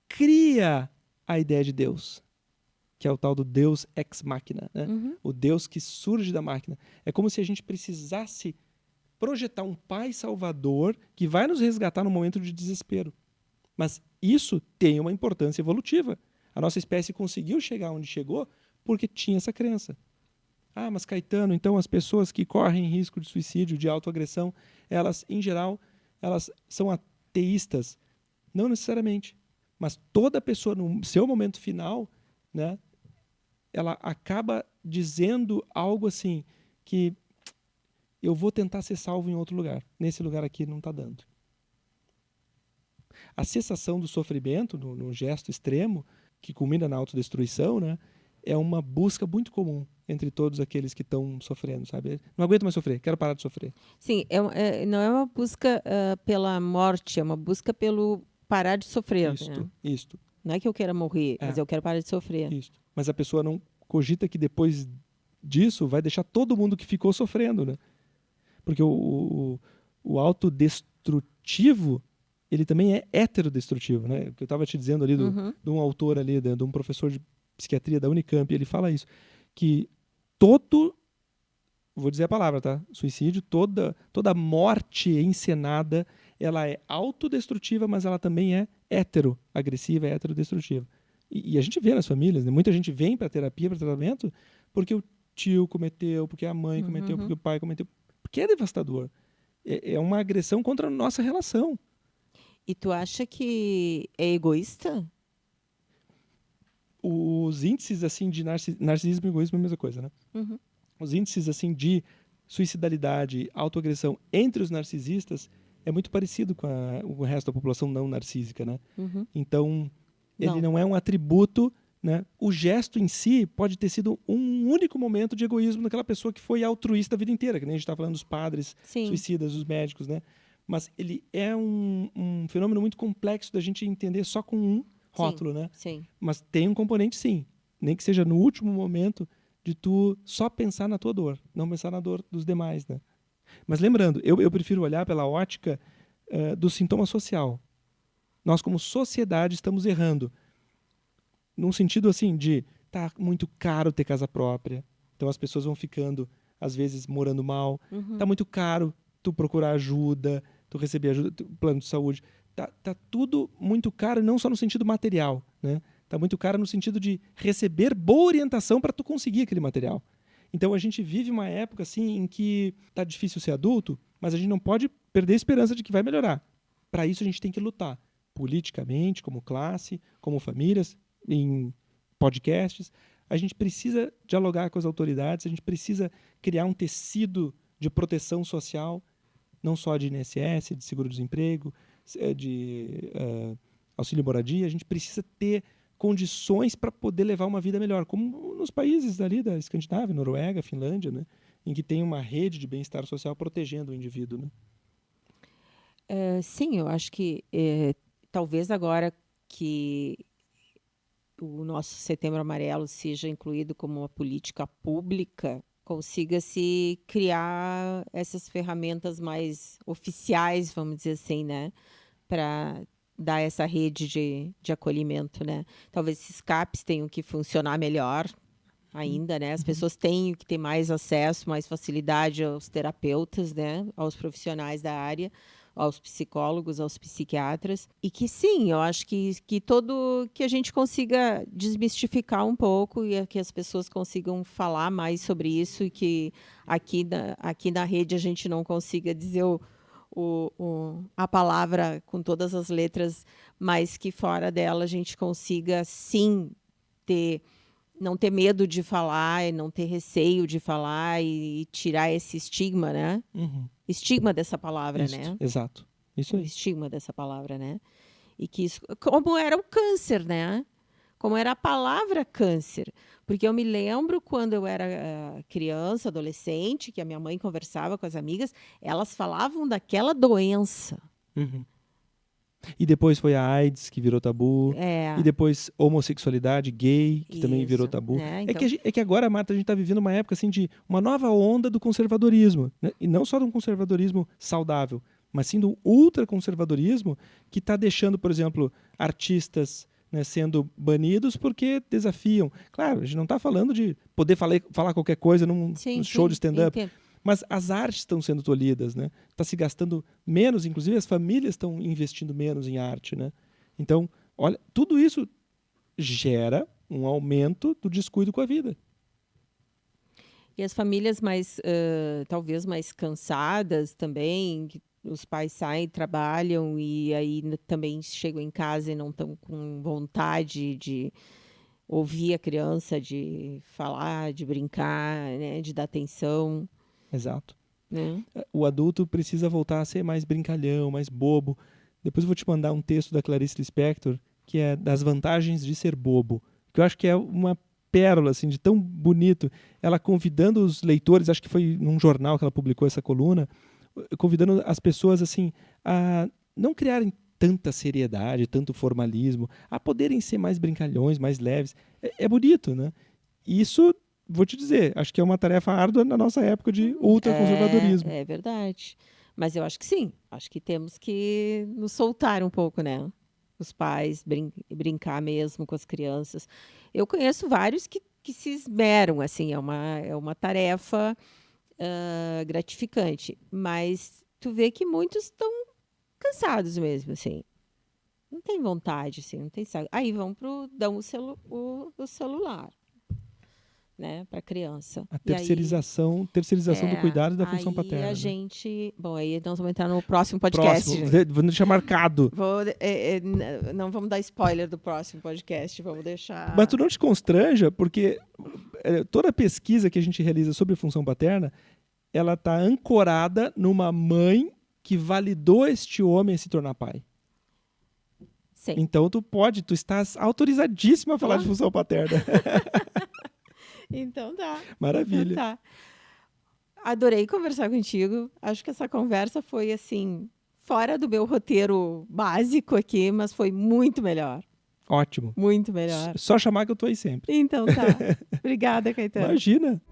cria a ideia de Deus, que é o tal do Deus ex machina, né? O Deus que surge da máquina. É como se a gente precisasse projetar um pai salvador que vai nos resgatar no momento de desespero. Mas isso tem uma importância evolutiva. A nossa espécie conseguiu chegar onde chegou porque tinha essa crença. Ah, mas Caetano, então as pessoas que correm risco de suicídio, de autoagressão, elas, em geral, elas são ateístas? Não necessariamente. Mas toda pessoa, no seu momento final, né, ela acaba dizendo algo assim, que eu vou tentar ser salvo em outro lugar. Nesse lugar aqui não está dando. A cessação do sofrimento, no gesto extremo, que culmina na autodestruição, né, é uma busca muito comum entre todos aqueles que estão sofrendo, sabe? Não aguento mais sofrer, quero parar de sofrer. Sim, não é uma busca pela morte, é uma busca pelo parar de sofrer. Né? Isto. Não é que eu queira morrer, mas eu quero parar de sofrer. Isto. Mas a pessoa não cogita que depois disso vai deixar todo mundo que ficou sofrendo, né? Porque o autodestrutivo, ele também é heterodestrutivo, né? O que eu estava te dizendo ali de um autor ali, de um professor de psiquiatria da Unicamp, ele fala isso, que vou dizer a palavra, tá? Suicídio, toda morte encenada, ela é autodestrutiva, mas ela também é heteroagressiva, é heterodestrutiva. E a gente vê nas famílias, né? Muita gente vem para terapia, para tratamento, porque o tio cometeu, porque a mãe cometeu, porque o pai cometeu. Porque é devastador. É uma agressão contra a nossa relação. E tu acha que é egoísta? Os índices assim de narcisismo e egoísmo é a mesma coisa, né? Os índices assim de suicidalidade, autoagressão entre os narcisistas é muito parecido com o resto da população não narcísica, né? Então, ele não é um atributo, né? O gesto em si pode ter sido um único momento de egoísmo daquela pessoa que foi altruísta a vida inteira, que nem a gente está falando dos padres suicidas, dos médicos, né? Mas ele é um fenômeno muito complexo da gente entender só com um rótulo, né? Sim. Mas tem um componente, sim. Nem que seja no último momento de tu só pensar na tua dor, não pensar na dor dos demais, né? Mas lembrando, eu prefiro olhar pela ótica do sintoma social. nós como sociedade estamos errando. Num sentido assim de tá muito caro ter casa própria, então as pessoas vão ficando, às vezes, morando mal. Tá muito caro tu procurar ajuda, tu receber ajuda, plano de saúde. Tá tudo muito caro, não só no sentido material, né? Tá muito caro no sentido de receber boa orientação para tu conseguir aquele material. Então a gente vive uma época assim em que tá difícil ser adulto, mas a gente não pode perder a esperança de que vai melhorar. Para isso a gente tem que lutar politicamente, como classe, como famílias, em podcasts. A gente precisa dialogar com as autoridades, a gente precisa criar um tecido de proteção social, não só de INSS, de seguro-desemprego, de auxílio moradia. A gente precisa ter condições para poder levar uma vida melhor, como nos países ali da Escandinávia, Noruega, Finlândia, né, em que tem uma rede de bem-estar social protegendo o indivíduo, né? Sim, eu acho que talvez agora que o nosso Setembro Amarelo seja incluído como uma política pública, consiga-se criar essas ferramentas mais oficiais, vamos dizer assim, né, para dar essa rede de acolhimento, né? Talvez esses CAPs tenham que funcionar melhor ainda, né? As pessoas têm que ter mais acesso, mais facilidade aos terapeutas, né? Aos profissionais da área, aos psicólogos, aos psiquiatras. E que sim, eu acho que que a gente consiga desmistificar um pouco e que as pessoas consigam falar mais sobre isso e que aqui na rede a gente não consiga dizer a palavra com todas as letras, mas que fora dela a gente consiga sim não ter medo de falar e não ter receio de falar e tirar esse estigma, né? Estigma dessa palavra, Isso, né? exato. Isso O aí. estigma dessa palavra, né? E que isso, como era o câncer, né? Como era a palavra câncer. Porque eu me lembro quando eu era criança, adolescente, que a minha mãe conversava com as amigas, elas falavam daquela doença. E depois foi a AIDS, que virou tabu. É. E depois homossexualidade, gay, que também virou Isso, tabu. né? É que agora, Marta, a gente está vivendo uma época assim, de uma nova onda do conservadorismo. Né? E não só de um conservadorismo saudável, mas sim do ultraconservadorismo que está deixando, por exemplo, artistas, né, sendo banidos porque desafiam. Claro, a gente não está falando de poder falar qualquer coisa num show de stand-up. Mas as artes estão sendo tolhidas, né? Está se gastando menos, inclusive as famílias estão investindo menos em arte, né? Então, olha, tudo isso gera um aumento do descuido com a vida. E as famílias talvez mais cansadas também, que os pais saem, trabalham e aí também chegam em casa e não estão com vontade de ouvir a criança, de falar, de brincar, né? De dar atenção. Exato. Né? O adulto precisa voltar a ser mais brincalhão, mais bobo. Depois eu vou te mandar um texto da Clarice Lispector, que é das vantagens de ser bobo, que eu acho que é uma pérola assim, de tão bonito. Ela convidando os leitores, acho que foi num jornal que ela publicou essa coluna, convidando as pessoas assim a não criarem tanta seriedade, tanto formalismo, a poderem ser mais brincalhões, mais leves. É bonito, né? E isso, vou te dizer, acho que é uma tarefa árdua na nossa época de ultraconservadorismo. É verdade. Mas eu acho que sim. Acho que temos que nos soltar um pouco, né? Os pais, brincar mesmo com as crianças. Eu conheço vários que se esmeram, assim, é uma tarefa gratificante. Mas tu vê que muitos estão cansados mesmo, assim. Não tem vontade, assim, não tem saco. Aí dão o celular, né, para a criança. A terceirização do cuidado e da função paterna. Aí a gente... Bom, aí nós vamos entrar no próximo podcast. Vou deixar marcado. Não vamos dar spoiler do próximo podcast, vamos deixar... Mas tu não te constranja, porque toda pesquisa que a gente realiza sobre função paterna, ela está ancorada numa mãe que validou este homem a se tornar pai. Sim. Então tu estás autorizadíssima a falar de função paterna. Então tá. Maravilha. Então tá. Adorei conversar contigo. Acho que essa conversa foi, assim, fora do meu roteiro básico aqui, mas foi muito melhor. Ótimo. Muito melhor. Só chamar que eu tô aí sempre. Então tá. Obrigada, Caetano. Imagina.